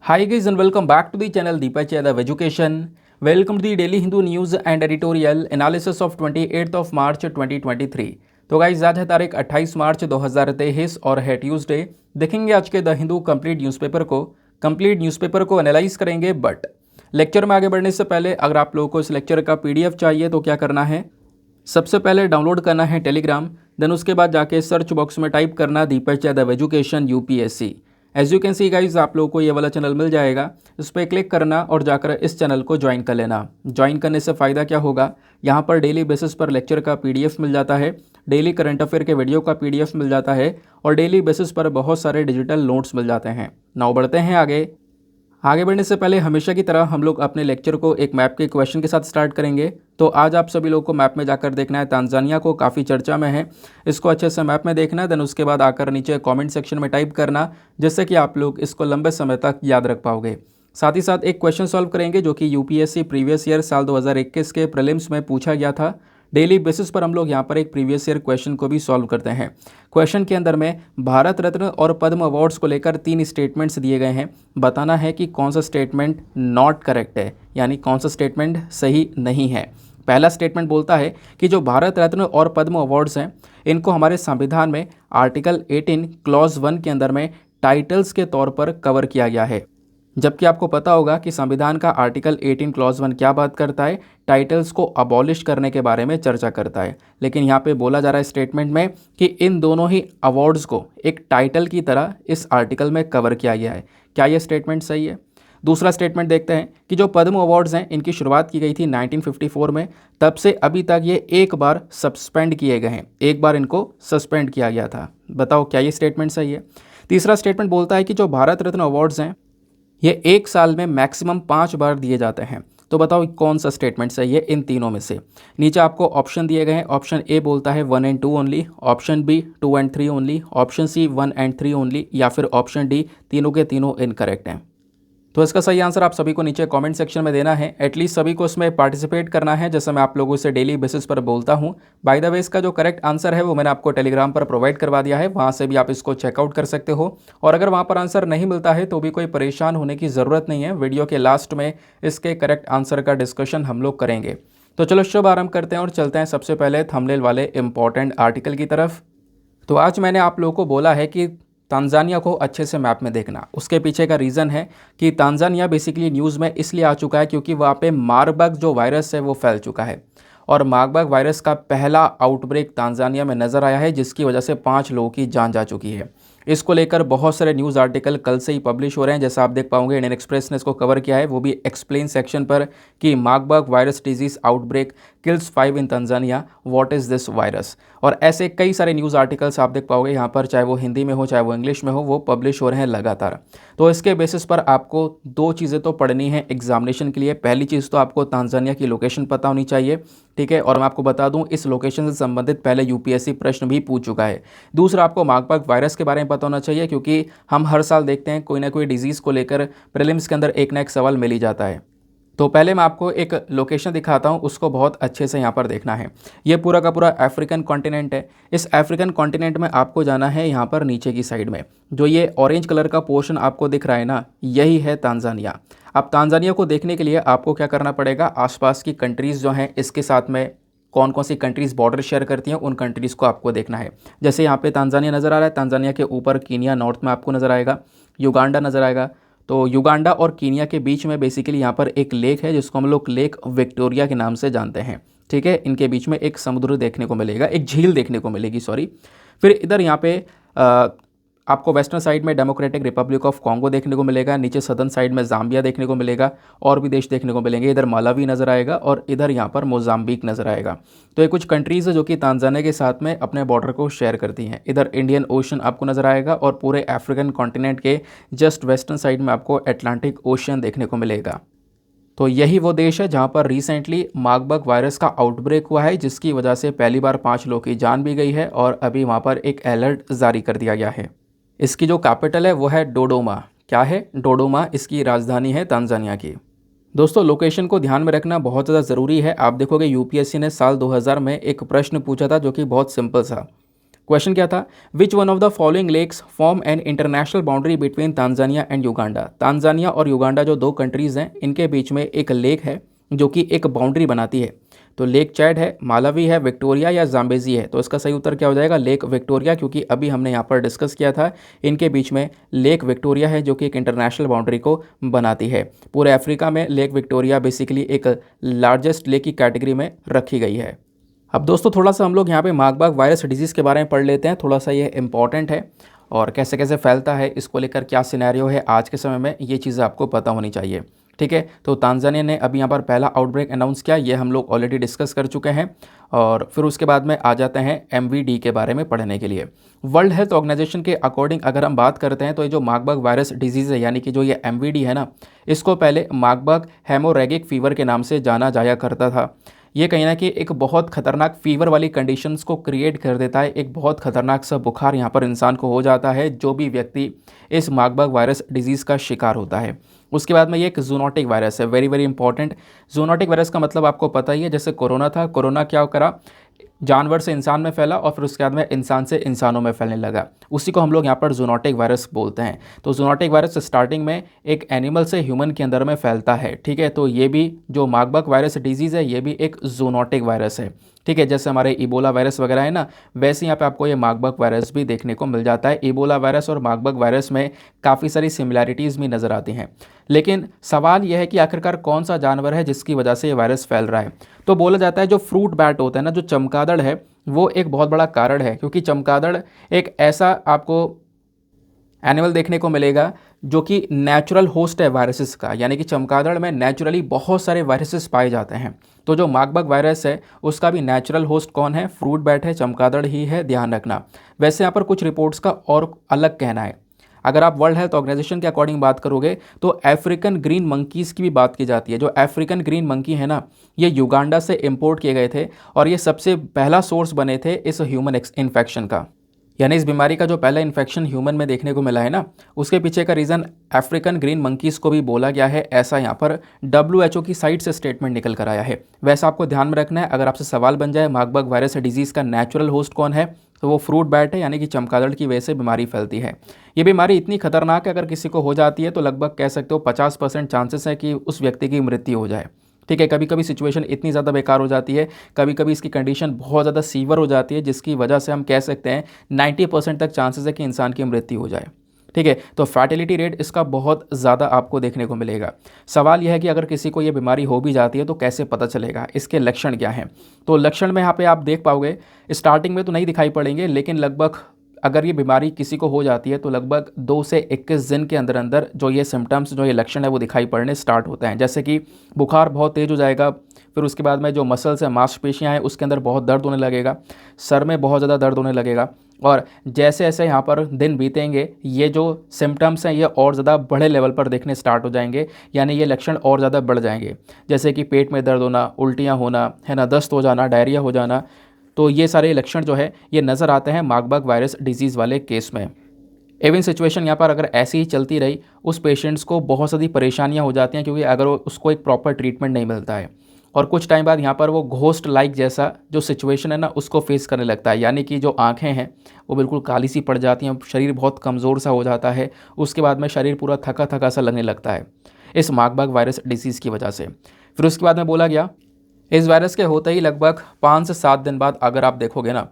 Hi guys and welcome back to the channel Deepak Yadav Education. Welcome to the Daily Hindu News and Editorial Analysis of 28th of March 2023. तो guys आज है तारीख 28 मार्च 2023 और है Tuesday. देखेंगे आज के द हिंदू कंप्लीट न्यूज़पेपर को एनालाइज करेंगे। बट लेक्चर में आगे बढ़ने से पहले अगर आप लोगों को इस लेक्चर का पीडीएफ चाहिए तो क्या करना है, सबसे पहले डाउनलोड करना है टेलीग्राम, देन उसके बाद जाके सर्च बॉक्स में टाइप करना Deepak Yadav education UPSC. As you can see guys आप लोगों को ये वाला चैनल मिल जाएगा, इस पर क्लिक करना और जाकर इस चैनल को ज्वाइन कर लेना। ज्वाइन करने से फ़ायदा क्या होगा, यहाँ पर डेली बेसिस पर लेक्चर का पीडीएफ मिल जाता है, डेली करंट अफेयर के वीडियो का पीडीएफ मिल जाता है और डेली बेसिस पर बहुत सारे डिजिटल नोट्स मिल जाते हैं। नाउ बढ़ते हैं आगे बढ़ने से पहले हमेशा की तरह हम लोग अपने लेक्चर को एक मैप के क्वेश्चन के साथ स्टार्ट करेंगे। तो आज आप सभी लोगों को मैप में जाकर देखना है तांजानिया को, काफ़ी चर्चा में है, इसको अच्छे से मैप में देखना है। देन उसके बाद आकर नीचे कमेंट सेक्शन में टाइप करना, जिससे कि आप लोग इसको लंबे समय तक याद रख पाओगे। साथ ही साथ एक क्वेश्चन सॉल्व करेंगे जो कि यूपीएससी प्रीवियस ईयर साल 2021 के प्रीलिम्स में पूछा गया था। डेली बेसिस पर हम लोग यहाँ पर एक प्रीवियस ईयर क्वेश्चन को भी सॉल्व करते हैं। क्वेश्चन के अंदर में भारत रत्न और पद्म अवार्ड्स को लेकर 3 स्टेटमेंट्स दिए गए हैं। बताना है कि कौन सा स्टेटमेंट नॉट करेक्ट है, यानी कौन सा स्टेटमेंट सही नहीं है। पहला स्टेटमेंट बोलता है कि जो भारत रत्न और पद्म अवार्ड्स हैं इनको हमारे संविधान में आर्टिकल 18 क्लॉज 1 के अंदर में टाइटल्स के तौर पर कवर किया गया है। जबकि आपको पता होगा कि संविधान का आर्टिकल 18 क्लॉज 1 क्या बात करता है, टाइटल्स को अबॉलिश करने के बारे में चर्चा करता है। लेकिन यहाँ पे बोला जा रहा है स्टेटमेंट में कि इन दोनों ही अवार्ड्स को एक टाइटल की तरह इस आर्टिकल में कवर किया गया है। क्या ये स्टेटमेंट सही है? दूसरा स्टेटमेंट देखते हैं कि जो पद्म अवार्ड्स हैं इनकी शुरुआत की गई थी 1954 में, तब से अभी तक ये एक बार सस्पेंड किए गए हैं, एक बार इनको सस्पेंड किया गया था। बताओ क्या ये स्टेटमेंट सही है? तीसरा स्टेटमेंट बोलता है कि जो भारत रत्न अवार्ड्स हैं ये एक साल में मैक्सिमम 5 बार दिए जाते हैं। तो बताओ कौन सा स्टेटमेंट सही है इन तीनों में से? नीचे आपको ऑप्शन दिए गए हैं। ऑप्शन ए बोलता है 1 and 2 only, option B 2 and 3 only, option C 1 and 3 only, या फिर ऑप्शन डी तीनों के तीनों इनकरेक्ट हैं। तो इसका सही आंसर आप सभी को नीचे कमेंट सेक्शन में देना है। एटलीस्ट सभी को इसमें पार्टिसिपेट करना है, जैसे मैं आप लोगों से डेली बेसिस पर बोलता हूं। बाय द वे इसका जो करेक्ट आंसर है वो मैंने आपको टेलीग्राम पर प्रोवाइड करवा दिया है, वहां से भी आप इसको चेकआउट कर सकते हो। और अगर वहां पर आंसर नहीं मिलता है तो भी कोई परेशान होने की ज़रूरत नहीं है, वीडियो के लास्ट में इसके करेक्ट आंसर का डिस्कशन हम लोग करेंगे। तो चलो शुभ आरंभ करते हैं और चलते हैं सबसे पहले थंबनेल वाले इंपॉर्टेंट आर्टिकल की तरफ। तो आज मैंने आप लोगों को बोला है कि तांजानिया को अच्छे से मैप में देखना। उसके पीछे का रीज़न है कि तांजानिया बेसिकली न्यूज़ में इसलिए आ चुका है क्योंकि वहाँ पे मारबर्ग जो वायरस है वो फैल चुका है और मार्बर्ग वायरस का पहला आउटब्रेक तांजानिया में नज़र आया है, जिसकी वजह से 5 लोगों की जान जा चुकी है। इसको लेकर बहुत सारे न्यूज़ आर्टिकल कल से ही पब्लिश हो रहे हैं, जैसा आप देख पाओगे इंडियन एक्सप्रेस ने इसको कवर किया है, वो भी एक्सप्लेन सेक्शन पर कि Marburg virus disease outbreak kills 5 in Tanzania, what is this virus. और ऐसे कई सारे न्यूज़ आर्टिकल्स आप देख पाओगे यहाँ पर, चाहे वो हिंदी में हो चाहे वो इंग्लिश में हो, वो पब्लिश हो रहे हैं लगातार। तो इसके बेसिस पर आपको 2 चीज़ें तो पढ़नी है एग्जामिनेशन के लिए। पहली चीज़ तो आपको तांजानिया की लोकेशन पता होनी चाहिए, ठीक है, और मैं आपको बता दूं इस लोकेशन से संबंधित पहले यूपीएससी प्रश्न भी पूछ चुका है। दूसरा, आपको मार्बर्ग वायरस के बारे में पता होना चाहिए, क्योंकि हम हर साल देखते हैं कोई ना कोई डिजीज़ को लेकर प्रीलिम्स के अंदर एक ना एक सवाल मिल ही जाता है। तो पहले मैं आपको एक लोकेशन दिखाता हूं, उसको बहुत अच्छे से यहाँ पर देखना है। ये पूरा का पूरा अफ्रीकन कॉन्टिनेंट है। इस अफ्रीकन कॉन्टिनेंट में आपको जाना है यहाँ पर नीचे की साइड में, जो ये ऑरेंज कलर का पोर्शन आपको दिख रहा है ना, यही है तांजानिया। अब तांजानिया को देखने के लिए आपको क्या करना पड़ेगा, आसपास की कंट्रीज़ जो हैं इसके साथ में कौन कौन सी कंट्रीज़ बॉर्डर शेयर करती हैं उन कंट्रीज़ को आपको देखना है। जैसे यहाँ पे तांजानिया नज़र आ रहा है, तांजानिया के ऊपर कीनिया नॉर्थ में आपको नज़र आएगा, युगांडा नज़र आएगा। तो युगांडा और कीनिया के बीच में बेसिकली यहाँ पर एक लेक है जिसको हम लोग लेक विक्टोरिया के नाम से जानते हैं, ठीक है। इनके बीच में एक समुद्र देखने को मिलेगा, एक झील देखने को मिलेगी, सॉरी। फिर इधर यहाँ पे आपको वेस्टर्न साइड में डेमोक्रेटिक रिपब्लिक ऑफ कॉन्गो देखने को मिलेगा, नीचे सदर्न साइड में जाम्बिया देखने को मिलेगा, और भी देश देखने को मिलेंगे। इधर मालावी नज़र आएगा और इधर यहाँ पर मोजाम्बिक नज़र आएगा। तो ये कुछ कंट्रीज़ है जो कि तांजानिया के साथ में अपने बॉर्डर को शेयर करती हैं। इधर इंडियन ओशन आपको नज़र आएगा और पूरे अफ्रीकन कॉन्टिनेंट के जस्ट वेस्टर्न साइड में आपको अटलांटिक ओशन देखने को मिलेगा। तो यही वो देश है जहाँ पर रिसेंटली मार्बर्ग वायरस का आउटब्रेक हुआ है, जिसकी वजह से पहली बार 5 लोगों की जान भी गई है और अभी वहाँ पर एक अलर्ट जारी कर दिया गया है। इसकी जो कैपिटल है वो है डोडोमा। क्या है? डोडोमा इसकी राजधानी है तांजानिया की। दोस्तों लोकेशन को ध्यान में रखना बहुत ज़्यादा ज़रूरी है। आप देखोगे यूपीएससी ने साल 2000 में एक प्रश्न पूछा था जो कि बहुत सिंपल था। क्वेश्चन क्या था, which one of the following lakes form an international boundary between Tanzania and Uganda. Tanzania और युगांडा जो दो कंट्रीज़ हैं, इनके बीच में एक लेक है जो कि एक बाउंड्री बनाती है। तो लेक चैड है, मालावी है, विक्टोरिया या जाम्बेजी है। तो इसका सही उत्तर क्या हो जाएगा, लेक विक्टोरिया, क्योंकि अभी हमने यहाँ पर डिस्कस किया था इनके बीच में लेक विक्टोरिया है जो कि एक इंटरनेशनल बाउंड्री को बनाती है। पूरे अफ्रीका में लेक विक्टोरिया बेसिकली एक लार्जेस्ट लेक की कैटेगरी में रखी गई है। अब दोस्तों थोड़ा सा हम लोग यहाँ पे मार्बर्ग वायरस डिजीज़ के बारे में पढ़ लेते हैं। थोड़ा सा ये इंपॉर्टेंट है और कैसे कैसे फैलता है, इसको लेकर क्या सिनेरियो है आज के समय में, ये चीज़ें आपको पता होनी चाहिए। ठीक है, तो तांजानिया ने अभी यहाँ पर पहला आउटब्रेक अनाउंस किया, ये हम लोग ऑलरेडी डिस्कस कर चुके हैं। और फिर उसके बाद में आ जाते हैं MVD के बारे में पढ़ने के लिए। वर्ल्ड हेल्थ ऑर्गेनाइजेशन के अकॉर्डिंग अगर हम बात करते हैं तो ये जो मार्बर्ग वायरस डिजीज़ है, यानी कि जो ये MVD है ना, इसको पहले मार्बर्ग हेमोरेगिक फीवर के नाम से जाना जाया करता था। ये कहीं ना कहीं एक बहुत खतरनाक फीवर वाली कंडीशंस को क्रिएट कर देता है। एक बहुत खतरनाक सा बुखार यहाँ पर इंसान को हो जाता है जो भी व्यक्ति इस मार्बर्ग वायरस डिजीज़ का शिकार होता है। उसके बाद में ये एक जूनोटिक वायरस है, very very important. Zoonotic virus का मतलब आपको पता ही है, जैसे कोरोना था, कोरोना क्या करा, जानवर से इंसान में फैला और फिर उसके बाद में इंसान से इंसानों में फैलने लगा। उसी को हम लोग यहाँ पर जूनोटिक वायरस बोलते हैं। तो जूनोटिक वायरस स्टार्टिंग में एक एनिमल से ह्यूमन के अंदर में फैलता है। ठीक है, तो ये भी जो मार्बर्ग वायरस डिजीज़ है ये भी एक जूनोटिक वायरस है। ठीक है, जैसे हमारे इबोला वायरस वगैरह है ना, वैसे यहाँ पे आपको ये मार्बर्ग वायरस भी देखने को मिल जाता है। इबोला वायरस और मार्बर्ग वायरस में काफ़ी सारी सिमिलैरिटीज़ भी नज़र आती हैं। लेकिन सवाल यह है कि आखिरकार कौन सा जानवर है जिसकी वजह से ये वायरस फैल रहा है। तो बोला जाता है जो फ्रूट बैट होता है ना, जो चमगादड़ है, वो एक बहुत बड़ा कारण है, क्योंकि चमगादड़ एक ऐसा आपको एनिमल देखने को मिलेगा जो कि नेचुरल होस्ट है वायरसेस का, यानी कि चमगादड़ में नेचुरली बहुत सारे वायरसेस पाए जाते हैं। तो जो मार्बर्ग वायरस है उसका भी नेचुरल होस्ट कौन है, फ्रूट बैट है, चमगादड़ ही है, ध्यान रखना। वैसे यहाँ पर कुछ रिपोर्ट्स का और अलग कहना है। अगर आप वर्ल्ड हेल्थ ऑर्गेनाइजेशन के अकॉर्डिंग बात करोगे तो अफ्रीकन ग्रीन मंकीज़ की भी बात की जाती है। जो अफ्रीकन ग्रीन मंकी है ना, ये युगांडा से इंपोर्ट किए गए थे और ये सबसे पहला सोर्स बने थे इस ह्यूमन इन्फेक्शन का। यानी इस बीमारी का जो पहला इन्फेक्शन ह्यूमन में देखने को मिला है ना, उसके पीछे का रीज़न अफ्रीकन ग्रीन मंकीज़ को भी बोला गया है, ऐसा यहाँ पर WHO की साइट से स्टेटमेंट निकल कर आया है। वैसे आपको ध्यान में रखना है, अगर आपसे सवाल बन जाए मार्बर्ग वायरस डिजीज़ का नेचुरल होस्ट कौन है, तो वो फ्रूट बैट है, यानी कि चमगादड़ की वजह से बीमारी फैलती है। ये बीमारी इतनी खतरनाक है, अगर किसी को हो जाती है तो लगभग कह सकते हो 50% चांसेस है कि उस व्यक्ति की मृत्यु हो जाए। ठीक है, कभी कभी सिचुएशन इतनी ज़्यादा बेकार हो जाती है, कभी कभी इसकी कंडीशन बहुत ज़्यादा सीवर हो जाती है, जिसकी वजह से हम कह सकते हैं 90% तक चांसेस है कि इंसान की मृत्यु हो जाए। ठीक है, तो फर्टिलिटी रेट इसका बहुत ज़्यादा आपको देखने को मिलेगा। सवाल यह है कि अगर किसी को ये बीमारी हो भी जाती है तो कैसे पता चलेगा, इसके लक्षण क्या हैं। तो लक्षण में यहाँ पे आप देख पाओगे, स्टार्टिंग में तो नहीं दिखाई पड़ेंगे, लेकिन लगभग अगर ये बीमारी किसी को हो जाती है तो लगभग 2 से 21 दिन के अंदर अंदर जो ये सिम्टम्स, जो ये लक्षण है वो दिखाई पड़ने स्टार्ट होते हैं। जैसे कि बुखार बहुत तेज़ हो जाएगा, फिर उसके बाद में जो मसल्स हैं, मांसपेशियाँ हैं, उसके अंदर बहुत दर्द होने लगेगा, सर में बहुत ज़्यादा दर्द होने लगेगा। और जैसे जैसे यहाँ पर दिन बीतेंगे ये जो सिम्टम्स हैं ये और ज़्यादा बड़े लेवल पर देखने स्टार्ट हो जाएंगे, यानी ये लक्षण और ज़्यादा बढ़ जाएंगे। जैसे कि पेट में दर्द होना, उल्टियाँ होना, है ना, दस्त हो जाना, डायरिया हो जाना। तो ये सारे लक्षण जो है ये नज़र आते हैं मार्बर्ग वायरस डिजीज़ वाले केस में। इवन सिचुएशन यहाँ पर अगर ऐसी ही चलती रही, उस पेशेंट्स को बहुत सारी परेशानियाँ हो जाती हैं, क्योंकि अगर उसको एक प्रॉपर ट्रीटमेंट नहीं मिलता है और कुछ टाइम बाद यहाँ पर वो घोस्ट लाइक जैसा जो सिचुएशन है ना उसको फेस करने लगता है, यानी कि जो आँखें हैं वो बिल्कुल काली सी पड़ जाती हैं, शरीर बहुत कमज़ोर सा हो जाता है, उसके बाद में शरीर पूरा थका थका सा लगने लगता है इस मार्बर्ग वायरस डिजीज़ की वजह से। फिर उसके बाद में बोला गया इस वायरस के होते ही लगभग 5 से 7 दिन बाद अगर आप देखोगे ना,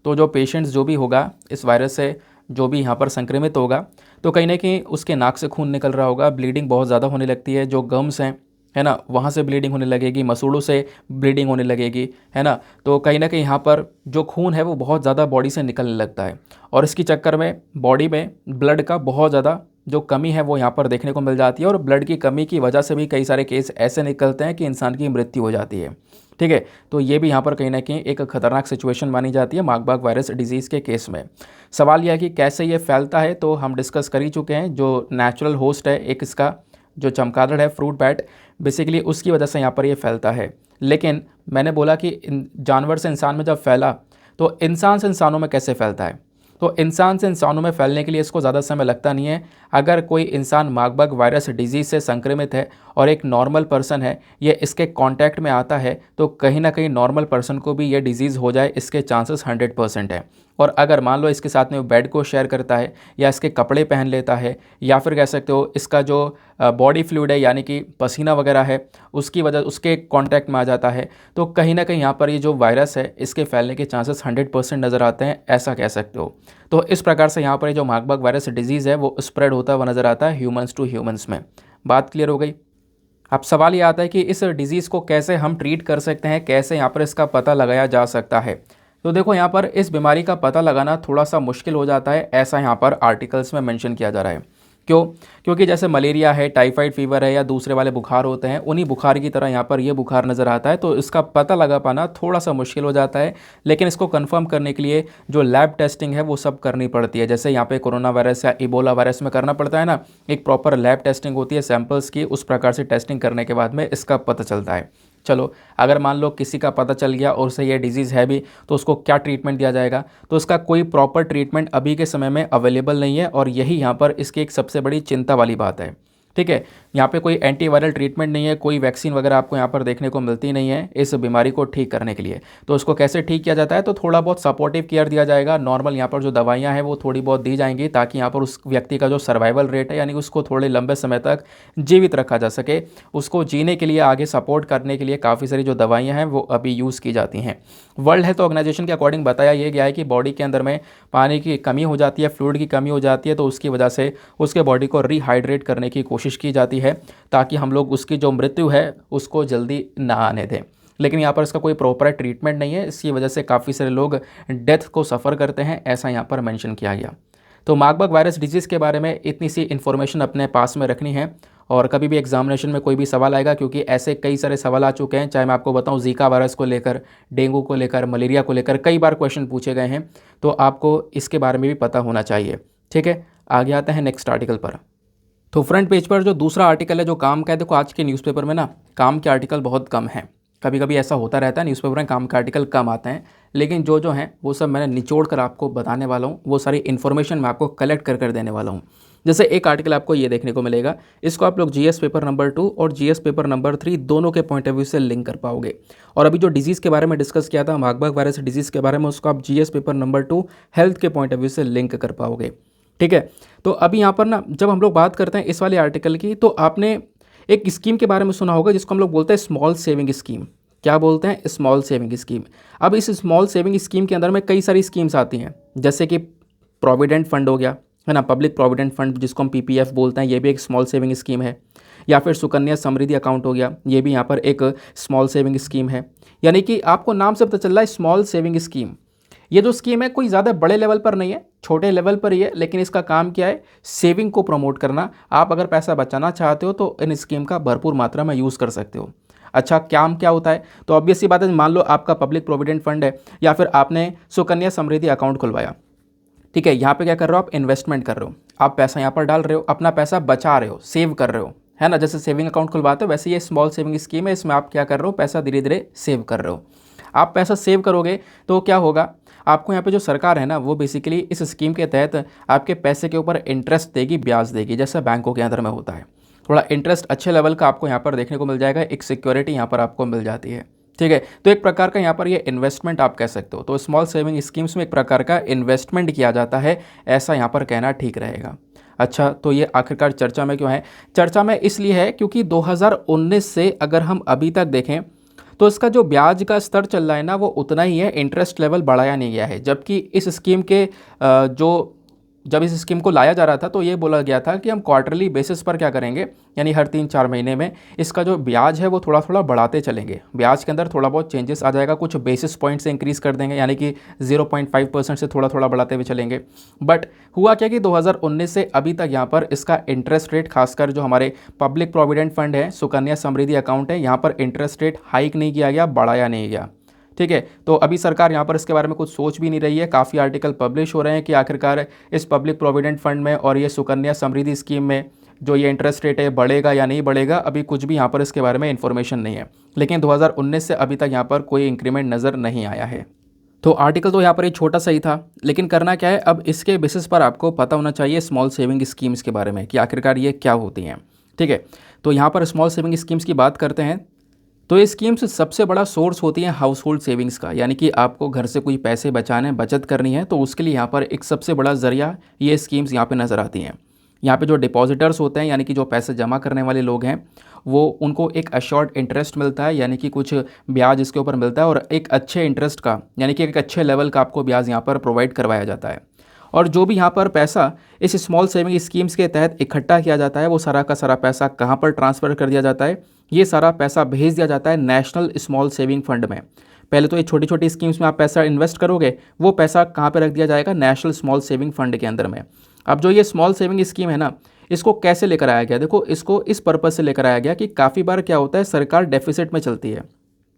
तो जो पेशेंट्स जो भी होगा इस वायरस से, जो भी यहाँ पर संक्रमित होगा, तो कहीं ना कहीं उसके नाक से खून निकल रहा होगा, ब्लीडिंग बहुत ज़्यादा होने लगती है, जो गम्स हैं, है ना, वहाँ से ब्लीडिंग होने लगेगी, मसूड़ों से ब्लीडिंग होने लगेगी, है ना। तो कहीं ना कहीं यहाँ पर जो खून है वो बहुत ज़्यादा बॉडी से निकलने लगता है और इसके चक्कर में बॉडी में ब्लड का बहुत ज़्यादा जो कमी है वो यहाँ पर देखने को मिल जाती है और ब्लड की कमी की वजह से भी कई सारे केस ऐसे निकलते हैं कि इंसान की मृत्यु हो जाती है। ठीक है, तो ये भी यहाँ पर कहीं ना कहीं एक खतरनाक सिचुएशन मानी जाती है मार्बर्ग वायरस डिजीज़ के केस में। सवाल यह है कि कैसे ये फैलता है, तो हम डिस्कस कर ही चुके हैं। जो नेचुरल होस्ट है एक इसका जो चमगादड़ है, फ्रूट बैट, बेसिकली उसकी वजह से यहाँ पर ये फैलता है। लेकिन मैंने बोला कि जानवर से इंसान में जब फैला तो इंसान से इंसानों में कैसे फैलता है, तो इंसान से इंसानों में फैलने के लिए इसको ज़्यादा समय लगता नहीं है। अगर कोई इंसान मार्बर्ग वायरस डिजीज़ से संक्रमित है और एक नॉर्मल पर्सन है, ये इसके कांटेक्ट में आता है, तो कहीं ना कहीं नॉर्मल पर्सन को भी ये डिजीज़ हो जाए, इसके चांसेस 100% है। और अगर मान लो इसके साथ में वो बेड को शेयर करता है या इसके कपड़े पहन लेता है या फिर कह सकते हो इसका जो बॉडी फ्लूइड है यानी कि पसीना वगैरह है उसकी वजह उसके कांटेक्ट में आ जाता है, तो कहीं ना कहीं यहाँ पर ये जो वायरस है इसके फैलने के चांसेस 100% नज़र आते हैं, ऐसा कह सकते हो। तो इस प्रकार से यहाँ पर ये जो मार्बर्ग वायरस डिजीज़ है वो स्प्रेड होता हुआ नज़र आता है ह्यूमंस टू ह्यूमंस में। बात क्लियर हो गई। अब सवाल ये आता है कि इस डिज़ीज़ को कैसे हम ट्रीट कर सकते हैं, कैसे यहाँ पर इसका पता लगाया जा सकता है। तो देखो यहाँ पर इस बीमारी का पता लगाना थोड़ा सा मुश्किल हो जाता है, ऐसा यहाँ पर आर्टिकल्स में मेंशन किया जा रहा है। क्यों? क्योंकि जैसे मलेरिया है, टाइफाइड फीवर है या दूसरे वाले बुखार होते हैं, उन्हीं बुखार की तरह यहाँ पर ये बुखार नज़र आता है, तो इसका पता लगा पाना थोड़ा सा मुश्किल हो जाता है। लेकिन इसको कंफर्म करने के लिए जो लैब टेस्टिंग है वो सब करनी पड़ती है। जैसे यहाँ पे कोरोना वायरस या इबोला वायरस में करना पड़ता है ना, एक प्रॉपर लैब टेस्टिंग होती है सैंपल्स की, उस प्रकार से टेस्टिंग करने के बाद में इसका पता चलता है। चलो, अगर मान लो किसी का पता चल गया और उसे ये डिजीज़ है भी, तो उसको क्या ट्रीटमेंट दिया जाएगा? तो इसका कोई प्रॉपर ट्रीटमेंट अभी के समय में अवेलेबल नहीं है और यही यहाँ पर इसकी एक सबसे बड़ी चिंता वाली बात है। ठीक है, यहाँ पे कोई एंटीवायरल ट्रीटमेंट नहीं है, कोई वैक्सीन वगैरह आपको यहाँ पर देखने को मिलती नहीं है इस बीमारी को ठीक करने के लिए। तो उसको कैसे ठीक किया जाता है? तो थोड़ा बहुत सपोर्टिव केयर दिया जाएगा। नॉर्मल यहाँ पर जो दवाइयाँ हैं वो थोड़ी बहुत दी जाएंगी ताकि यहाँ पर उस व्यक्ति का जो सर्वाइवल रेट है यानी उसको थोड़े लंबे समय तक जीवित रखा जा सके। उसको जीने के लिए आगे सपोर्ट करने के लिए काफ़ी सारी जो दवाइयाँ हैं वो अभी यूज़ की जाती हैं। वर्ल्ड हेल्थ ऑर्गेनाइजेशन के अकॉर्डिंग बताया ये गया है कि बॉडी के अंदर में पानी की कमी हो जाती है, फ्लूइड की कमी हो जाती है, तो उसकी वजह से उसके बॉडी को रिहाइड्रेट करने की कोशिश की जाती है ताकि हम लोग उसकी जो मृत्यु है उसको जल्दी ना आने दें। लेकिन यहाँ पर इसका कोई प्रॉपर ट्रीटमेंट नहीं है, इसकी वजह से काफ़ी सारे लोग डेथ को सफ़र करते हैं, ऐसा यहाँ पर मेंशन किया गया। तो मार्बर्ग वायरस डिजीज़ के बारे में इतनी सी इन्फॉर्मेशन अपने पास में रखनी है। और कभी भी एग्जामिनेशन में कोई भी सवाल आएगा, क्योंकि ऐसे कई सारे सवाल आ चुके हैं, चाहे मैं आपको बताऊं जीका वायरस को लेकर, डेंगू को लेकर, मलेरिया को लेकर कई बार क्वेश्चन पूछे गए हैं, तो आपको इसके बारे में भी पता होना चाहिए। ठीक है, आगे आते हैं नेक्स्ट आर्टिकल पर। तो फ्रंट पेज पर जो दूसरा आर्टिकल है जो काम का है, देखो आज के न्यूज़पेपर में ना काम के आर्टिकल बहुत कम हैं। कभी कभी ऐसा होता रहता है, न्यूज़पेपर में काम के आर्टिकल कम आते हैं, लेकिन जो हैं वो सब मैंने निचोड़ कर आपको बताने वाला हूँ, वो सारी इन्फॉर्मेशन मैं आपको कलेक्ट कर देने वाला हूँ। जैसे एक आर्टिकल आपको ये देखने को मिलेगा, इसको आप लोग जीएस पेपर नंबर 2 और जीएस पेपर नंबर 3 दोनों के पॉइंट ऑफ व्यू से लिंक कर पाओगे। और अभी जो डिजीज़ के बारे में डिस्कस किया था, मार्बर्ग वायरस डिजीज़ के बारे में, उसको आप जीएस पेपर नंबर 2 हेल्थ के पॉइंट ऑफ व्यू से लिंक कर पाओगे। ठीक है, तो अभी यहाँ पर ना जब हम लोग बात करते हैं इस वाले आर्टिकल की, तो आपने एक स्कीम के बारे में सुना होगा जिसको हम लोग बोलते हैं स्मॉल सेविंग स्कीम। क्या बोलते हैं? Small saving scheme. अब इस स्मॉल सेविंग स्कीम के अंदर में कई सारी स्कीम्स आती हैं, जैसे कि प्रोविडेंट फंड हो गया, है ना, पब्लिक प्रोविडेंट फंड जिसको हम पीपीएफ बोलते हैं, ये भी एक स्मॉल सेविंग स्कीम है। या फिर सुकन्या समृद्धि अकाउंट हो गया, ये भी यहाँ पर एक स्मॉल सेविंग स्कीम है। यानी कि आपको नाम से पता चल रहा है स्मॉल सेविंग स्कीम। ये जो स्कीम है कोई ज़्यादा बड़े लेवल पर नहीं है, छोटे लेवल पर ही है, लेकिन इसका काम क्या है? सेविंग को प्रमोट करना। आप अगर पैसा बचाना चाहते हो तो इन स्कीम का भरपूर मात्रा में यूज़ कर सकते हो। अच्छा, काम क्या होता है? तो ऑब्वियस सी बात है, मान लो आपका पब्लिक प्रोविडेंट फंड है या फिर आपने सुकन्या समृद्धि अकाउंट खुलवाया। ठीक है, यहाँ पे क्या कर रहे हो? आप इन्वेस्टमेंट कर रहे हो, आप पैसा यहाँ पर डाल रहे हो, अपना पैसा बचा रहे हो, सेव कर रहे हो, है ना। जैसे सेविंग अकाउंट खुलवाते हो वैसे ये स्मॉल सेविंग स्कीम है, इसमें आप क्या कर रहे हो? पैसा धीरे धीरे सेव कर रहे हो। आप पैसा सेव करोगे तो क्या होगा? आपको यहाँ पे जो सरकार है ना वो बेसिकली इस स्कीम के तहत आपके पैसे के ऊपर इंटरेस्ट देगी, ब्याज देगी, जैसा बैंकों के अंदर में होता है। थोड़ा इंटरेस्ट अच्छे लेवल का आपको यहाँ पर देखने को मिल जाएगा, एक सिक्योरिटी यहाँ पर आपको मिल जाती है। ठीक है, तो एक प्रकार का यहाँ पर ये इन्वेस्टमेंट आप कह सकते हो। तो स्मॉल सेविंग स्कीम्स में एक प्रकार का इन्वेस्टमेंट किया जाता है, ऐसा यहाँ पर कहना ठीक रहेगा। अच्छा, तो ये आखिरकार चर्चा में क्यों है? चर्चा में इसलिए है क्योंकि 2019 से अगर हम अभी तक देखें तो इसका जो ब्याज का स्तर चल रहा है ना वो उतना ही है, इंटरेस्ट लेवल बढ़ाया नहीं गया है। जबकि इस स्कीम के जब इस स्कीम को लाया जा रहा था तो ये बोला गया था कि हम क्वार्टरली बेसिस पर क्या करेंगे, यानी हर 3-4 महीने में इसका जो ब्याज है वो थोड़ा थोड़ा बढ़ाते चलेंगे। ब्याज के अंदर थोड़ा बहुत चेंजेस आ जाएगा, कुछ बेसिस पॉइंट से इंक्रीज़ कर देंगे, यानी कि 0.5% से थोड़ा थोड़ा बढ़ाते हुए चलेंगे। बट हुआ क्या कि 2019 से अभी तक यहाँ पर इसका इंटरेस्ट रेट, खासकर जो हमारे पब्लिक प्रोविडेंट फंड है, सुकन्या समृद्धि अकाउंट है, यहाँ पर इंटरेस्ट रेट हाइक नहीं किया गया, बढ़ाया नहीं गया। ठीक है, तो अभी सरकार यहाँ पर इसके बारे में कुछ सोच भी नहीं रही है। काफ़ी आर्टिकल पब्लिश हो रहे हैं कि आखिरकार इस पब्लिक प्रोविडेंट फंड में और ये सुकन्या समृद्धि स्कीम में जो ये इंटरेस्ट रेट है बढ़ेगा या नहीं बढ़ेगा, अभी कुछ भी यहाँ पर इसके बारे में इन्फॉर्मेशन नहीं है। लेकिन 2019 से अभी तक यहाँ पर कोई इंक्रीमेंट नज़र नहीं आया है। तो आर्टिकल तो यहाँ पर एक छोटा सा ही था, लेकिन करना क्या है, अब इसके बेसिस पर आपको पता होना चाहिए स्मॉल सेविंग स्कीम्स के बारे में कि आखिरकार ये क्या होती हैं। ठीक है, तो यहाँ पर स्मॉल सेविंग स्कीम्स की बात करते हैं। तो ये स्कीम्स सबसे बड़ा सोर्स होती है हाउस होल्ड सेविंग्स का, यानी कि आपको घर से कोई पैसे बचाने बचत करनी है तो उसके लिए यहाँ पर एक सबसे बड़ा ज़रिया ये स्कीम्स यहाँ पे नज़र आती हैं। यहाँ पे जो डिपॉजिटर्स होते हैं यानी कि जो पैसे जमा करने वाले लोग हैं वो उनको एक अश्योर्ड इंटरेस्ट मिलता है, यानी कि कुछ ब्याज इसके ऊपर मिलता है और एक अच्छे इंटरेस्ट का यानी कि एक अच्छे लेवल का आपको ब्याज यहाँ पर प्रोवाइड करवाया जाता है। और जो भी यहाँ पर पैसा इस स्मॉल सेविंग स्कीम्स के तहत इकट्ठा किया जाता है वो सारा का सारा पैसा कहाँ पर ट्रांसफ़र कर दिया जाता है, ये सारा पैसा भेज दिया जाता है नेशनल स्मॉल सेविंग फंड में। पहले तो ये छोटी छोटी स्कीम्स में आप पैसा इन्वेस्ट करोगे, वो पैसा कहाँ पर रख दिया जाएगा, नेशनल स्मॉल सेविंग फंड के अंदर में। अब जो ये स्मॉल सेविंग स्कीम है ना, इसको कैसे लेकर आया गया, देखो इसको इस पर्पज़ से लेकर आया गया कि काफ़ी बार क्या होता है सरकार डेफिसिट में चलती है,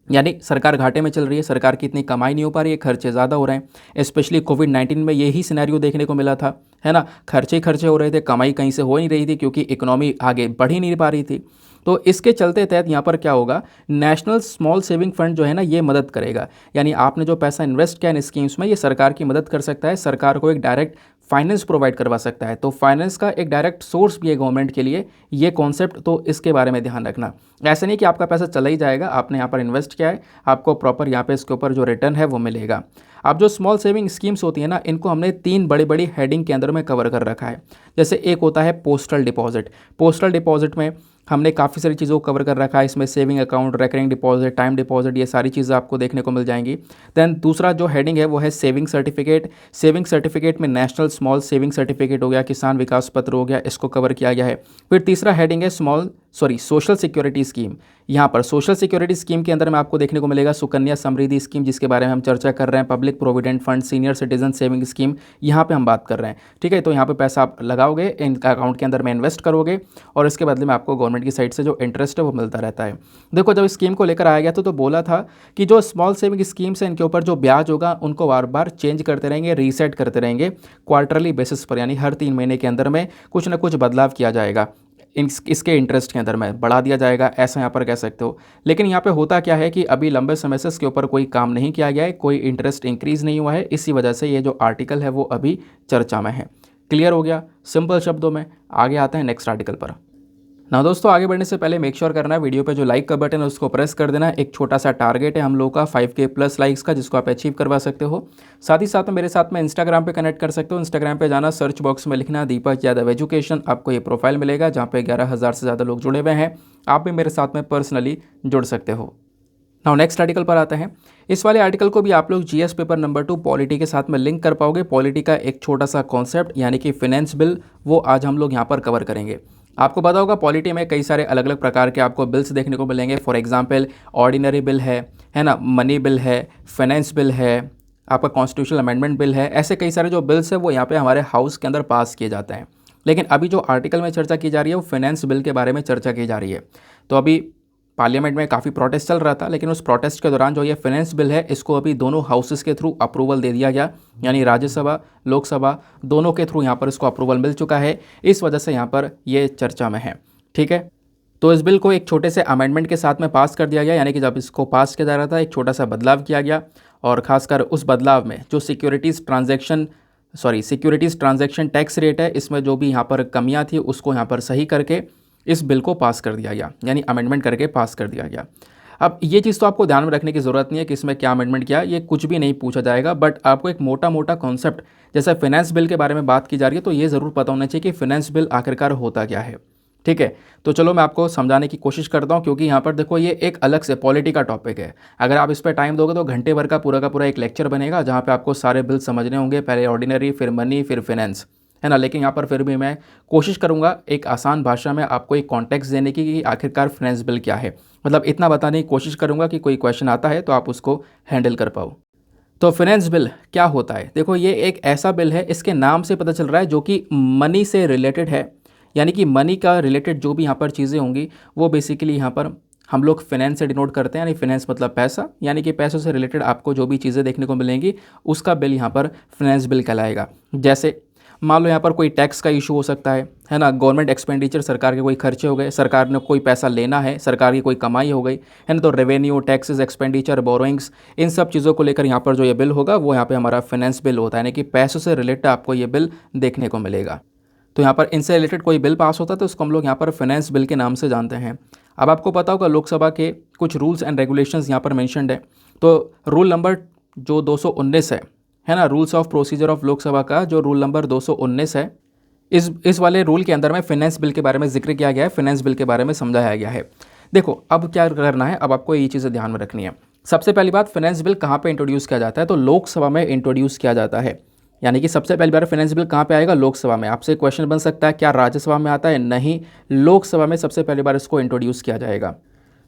यानी सरकार घाटे में चल रही है, सरकार की इतनी कमाई नहीं हो पा रही है, खर्चे ज़्यादा हो रहे हैं। स्पेशली कोविड-19 में यही सिनेरियो देखने को मिला था, है ना, खर्चे ही खर्चे हो रहे थे, कमाई कहीं से हो नहीं रही थी क्योंकि इकोनॉमी आगे बढ़ ही नहीं पा रही थी। तो इसके चलते तहत यहाँ पर क्या होगा, नेशनल स्मॉल सेविंग फंड जो है ना ये मदद करेगा, यानी आपने जो पैसा इन्वेस्ट किया इन स्कीम्स में ये सरकार की मदद कर सकता है, सरकार को एक डायरेक्ट फाइनेंस प्रोवाइड करवा सकता है। तो फाइनेंस का एक डायरेक्ट सोर्स भी है गवर्नमेंट के लिए ये कॉन्सेप्ट, तो इसके बारे में ध्यान रखना। ऐसा नहीं कि आपका पैसा चला ही जाएगा, आपने यहाँ पर इन्वेस्ट किया है, आपको प्रॉपर यहाँ पे इसके ऊपर जो रिटर्न है वो मिलेगा। अब जो स्मॉल सेविंग स्कीम्स होती है ना, इनको हमने 3 बड़ी बड़ी हेडिंग के अंदर में कवर कर रखा है। जैसे एक होता है पोस्टल डिपॉजिट, पोस्टल डिपॉजिट में हमने काफ़ी सारी चीज़ों को कवर कर रखा है, इसमें saving account, recurring deposit, time deposit, ये सारी चीज़ें आपको देखने को मिल जाएंगी। देन दूसरा जो हेडिंग है वो है सेविंग सर्टिफिकेट, सेविंग सर्टिफिकेट में नेशनल स्मॉल सेविंग सर्टिफिकेट हो गया, किसान विकास पत्र हो गया, इसको कवर किया गया है। फिर तीसरा हेडिंग है सोशल सिक्योरिटी स्कीम। यहाँ पर सोशल सिक्योरिटी स्कीम के अंदर में आपको देखने को मिलेगा सुकन्या समृद्धि स्कीम, जिसके बारे में हम चर्चा कर रहे हैं, public provident fund, senior citizen saving scheme, यहाँ पे हम बात कर रहे हैं। ठीक है, तो यहाँ पे पैसा आप लगाओगे, इन अकाउंट के अंदर में इन्वेस्ट करोगे और इसके बदले में आपको गवर्नमेंट की साइड से जो इंटरेस्ट है वो मिलता रहता है। देखो जब स्कीम को लेकर आया गया तो बोला था कि जो स्मॉल सेविंग स्कीम्स हैं इनके ऊपर जो ब्याज होगा उनको बार बार चेंज करते रहेंगे, रीसेट करते रहेंगे क्वार्टरली बेसिस पर, यानी हर 3 महीने के अंदर में कुछ ना कुछ बदलाव किया जाएगा, इसके इंटरेस्ट के अंदर में बढ़ा दिया जाएगा, ऐसा यहाँ पर कह सकते हो। लेकिन यहाँ पे होता क्या है कि अभी लंबे समय से इसके ऊपर कोई काम नहीं किया गया है, कोई इंटरेस्ट इंक्रीज़ नहीं हुआ है, इसी वजह से ये जो आर्टिकल है वो अभी चर्चा में है। क्लियर हो गया सिंपल शब्दों में। आगे आते हैं नेक्स्ट आर्टिकल पर। ना दोस्तों, आगे बढ़ने से पहले मेक श्योर करना है वीडियो पे जो लाइक का बटन है उसको प्रेस कर देना। एक छोटा सा टारगेट है हम लोग का 5K प्लस लाइक्स का, जिसको आप अचीव करवा सकते हो। साथ ही साथ में मेरे साथ में इंस्टाग्राम पे कनेक्ट कर सकते हो। इंस्टाग्राम पे जाना, सर्च बॉक्स में लिखना दीपक यादव एजुकेशन, आपको ये प्रोफाइल मिलेगा जहाँ पे 11,000 से ज़्यादा लोग जुड़े हुए हैं। आप भी मेरे साथ में पर्सनली जुड़ सकते हो। नाउ नेक्स्ट आर्टिकल पर आते हैं। इस वाले आर्टिकल को भी आप लोग जीएस पेपर नंबर 2 पॉलिटी के साथ में लिंक कर पाओगे। पॉलिटी का एक छोटा सा कॉन्सेप्ट यानी कि फाइनेंस बिल, वो आज हम लोग यहाँ पर कवर करेंगे। आपको पता होगा पॉलिटी में कई सारे अलग अलग प्रकार के आपको बिल्स देखने को मिलेंगे। फॉर एग्जांपल ऑर्डिनरी बिल है ना, मनी बिल है, फाइनेंस बिल है, आपका कॉन्स्टिट्यूशनल अमेंडमेंट बिल है। ऐसे कई सारे जो बिल्स है वो यहाँ पे हमारे हाउस के अंदर पास किए जाते हैं। लेकिन अभी जो आर्टिकल में चर्चा की जा रही है वो फाइनेंस बिल के बारे में चर्चा की जा रही है। तो अभी पार्लियामेंट में काफ़ी प्रोटेस्ट चल रहा था, लेकिन उस प्रोटेस्ट के दौरान जो ये फाइनेंस बिल है इसको अभी दोनों हाउसेस के थ्रू अप्रूवल दे दिया गया, यानी राज्यसभा लोकसभा दोनों के थ्रू यहाँ पर इसको अप्रूवल मिल चुका है। इस वजह से यहाँ पर ये चर्चा में है। ठीक है, तो इस बिल को एक छोटे से अमेंडमेंट के साथ में पास कर दिया गया, यानी कि जब इसको पास किया जा रहा था एक छोटा सा बदलाव किया गया, और खासकर उस बदलाव में जो सिक्योरिटीज़ ट्रांजैक्शन टैक्स रेट है, इसमें जो भी यहाँ पर कमियाँ थी उसको यहाँ पर सही करके इस बिल को पास कर दिया गया, यानी अमेंडमेंट करके पास कर दिया गया। अब ये चीज़ तो आपको ध्यान में रखने की ज़रूरत नहीं है कि इसमें क्या अमेंडमेंट किया, ये कुछ भी नहीं पूछा जाएगा, बट आपको एक मोटा मोटा कॉन्सेप्ट जैसे फाइनेंस बिल के बारे में बात की जा रही है तो ये ज़रूर पता होना चाहिए कि फाइनेंस बिल आखिरकार होता क्या है। ठीक है, तो चलो मैं आपको समझाने की कोशिश करता हूँ, क्योंकि यहाँ पर देखो ये एक अलग से पॉलिटी का टॉपिक है। अगर आप इस पर टाइम दोगे तो घंटे भर का पूरा एक लेक्चर बनेगा जहाँ पे आपको सारे बिल समझने होंगे, पहले ऑर्डिनरी, फिर मनी, फिर फाइनेंस, है ना। लेकिन यहाँ पर फिर भी मैं कोशिश करूँगा एक आसान भाषा में आपको एक कॉन्टेक्स्ट देने की कि आखिरकार फाइनेंस बिल क्या है, मतलब इतना बताने की कोशिश करूँगा कि कोई क्वेश्चन आता है तो आप उसको हैंडल कर पाओ। तो फाइनेंस बिल क्या होता है, देखो ये एक ऐसा बिल है, इसके नाम से पता चल रहा है, जो कि मनी से रिलेटेड है, यानी कि मनी का रिलेटेड जो भी यहाँ पर चीज़ें होंगी वो बेसिकली यहाँ पर हम लोग फाइनेंस से डिनोट करते हैं, यानी फाइनेंस मतलब पैसा, यानी कि पैसों से रिलेटेड आपको जो भी चीज़ें देखने को मिलेंगी उसका बिल यहाँ पर फाइनेंस बिल कहलाएगा। जैसे मान लो यहाँ पर कोई टैक्स का इशू हो सकता है ना, गवर्नमेंट एक्सपेंडिचर, सरकार के कोई खर्चे हो गए, सरकार ने कोई पैसा लेना है, सरकार की कोई कमाई हो गई, है ना, तो रेवेन्यू, टैक्सेस, एक्सपेंडिचर, बोरोइंग्स, इन सब चीज़ों को लेकर यहाँ पर जो ये बिल होगा वो यहाँ पे हमारा फाइनेंस बिल होता है, यानी कि पैसों से रिलेटेड आपको ये बिल देखने को मिलेगा। तो यहाँ पर इनसे रिलेटेड कोई बिल पास होता है तो उसको हम लोग यहाँ पर फाइनेंस बिल के नाम से जानते हैं। अब आपको पता होगा लोकसभा के कुछ रूल्स एंड रेगुलेशंस यहाँ पर मेंशन्ड है। तो रूल नंबर जो 219 है ना, rules of procedure of Lok Sabha का जो रूल नंबर 219 है, इस वाले रूल के अंदर में फाइनेंस बिल के बारे में जिक्र किया गया है, फाइनेंस बिल के बारे में समझाया गया है। देखो अब क्या करना है, अब आपको ये चीज़ें ध्यान में रखनी है। सबसे पहली बात, फाइनेंस बिल कहाँ पे इंट्रोड्यूस किया जाता है, तो लोकसभा में इंट्रोड्यूस किया जाता है। यानी कि सबसे पहली बार फाइनेंस बिल कहाँ पे आएगा, लोकसभा में। आपसे क्वेश्चन बन सकता है क्या राज्यसभा में आता है, नहीं, लोकसभा में सबसे पहली बार इसको इंट्रोड्यूस किया जाएगा।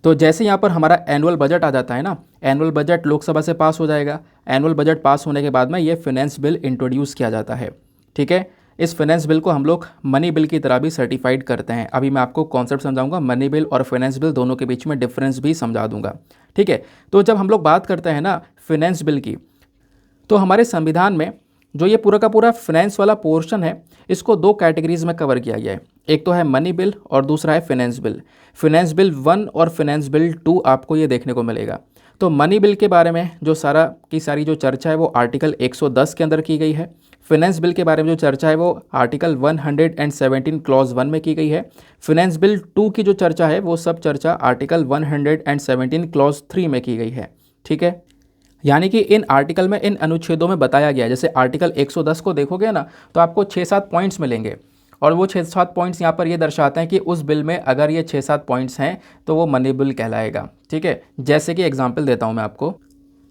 तो जैसे यहाँ पर हमारा एनुअल बजट आ जाता है ना, एनुअल बजट लोकसभा से पास हो जाएगा। एनुअल बजट पास होने के बाद में ये फाइनेंस बिल इंट्रोड्यूस किया जाता है। ठीक है, इस फाइनेंस बिल को हम लोग मनी बिल की तरह भी सर्टिफाइड करते हैं। अभी मैं आपको कॉन्सेप्ट समझाऊंगा, मनी बिल और फाइनेंस बिल दोनों के बीच में डिफरेंस भी समझा दूंगा। ठीक है, तो जब हम लोग बात करते हैं ना फाइनेंस बिल की, तो हमारे संविधान में जो ये पूरा का पूरा फाइनेंस वाला पोर्शन है, इसको दो कैटेगरीज में कवर किया गया है। एक तो है मनी बिल और दूसरा है फाइनेंस बिल। फाइनेंस बिल 1 और फाइनेंस बिल 2 आपको ये देखने को मिलेगा। तो मनी बिल के बारे में जो सारी जो चर्चा है वो आर्टिकल 110 के अंदर की गई है। फाइनेंस बिल के बारे में जो चर्चा है वो आर्टिकल 117 क्लॉज 1 में की गई है। फाइनेंस बिल 2 की जो चर्चा है वो सब चर्चा आर्टिकल 117 क्लॉज 3 में की गई है। ठीक है, यानी कि इन आर्टिकल में, इन अनुच्छेदों में बताया गया है। जैसे आर्टिकल 110 को देखोगे ना तो आपको 6-7 पॉइंट्स मिलेंगे, और वो 6-7 पॉइंट्स यहाँ पर ये दर्शाते हैं कि उस बिल में अगर ये 6-7 पॉइंट्स हैं तो वो मनी बिल कहलाएगा। ठीक है, जैसे कि एग्जांपल देता हूँ मैं आपको,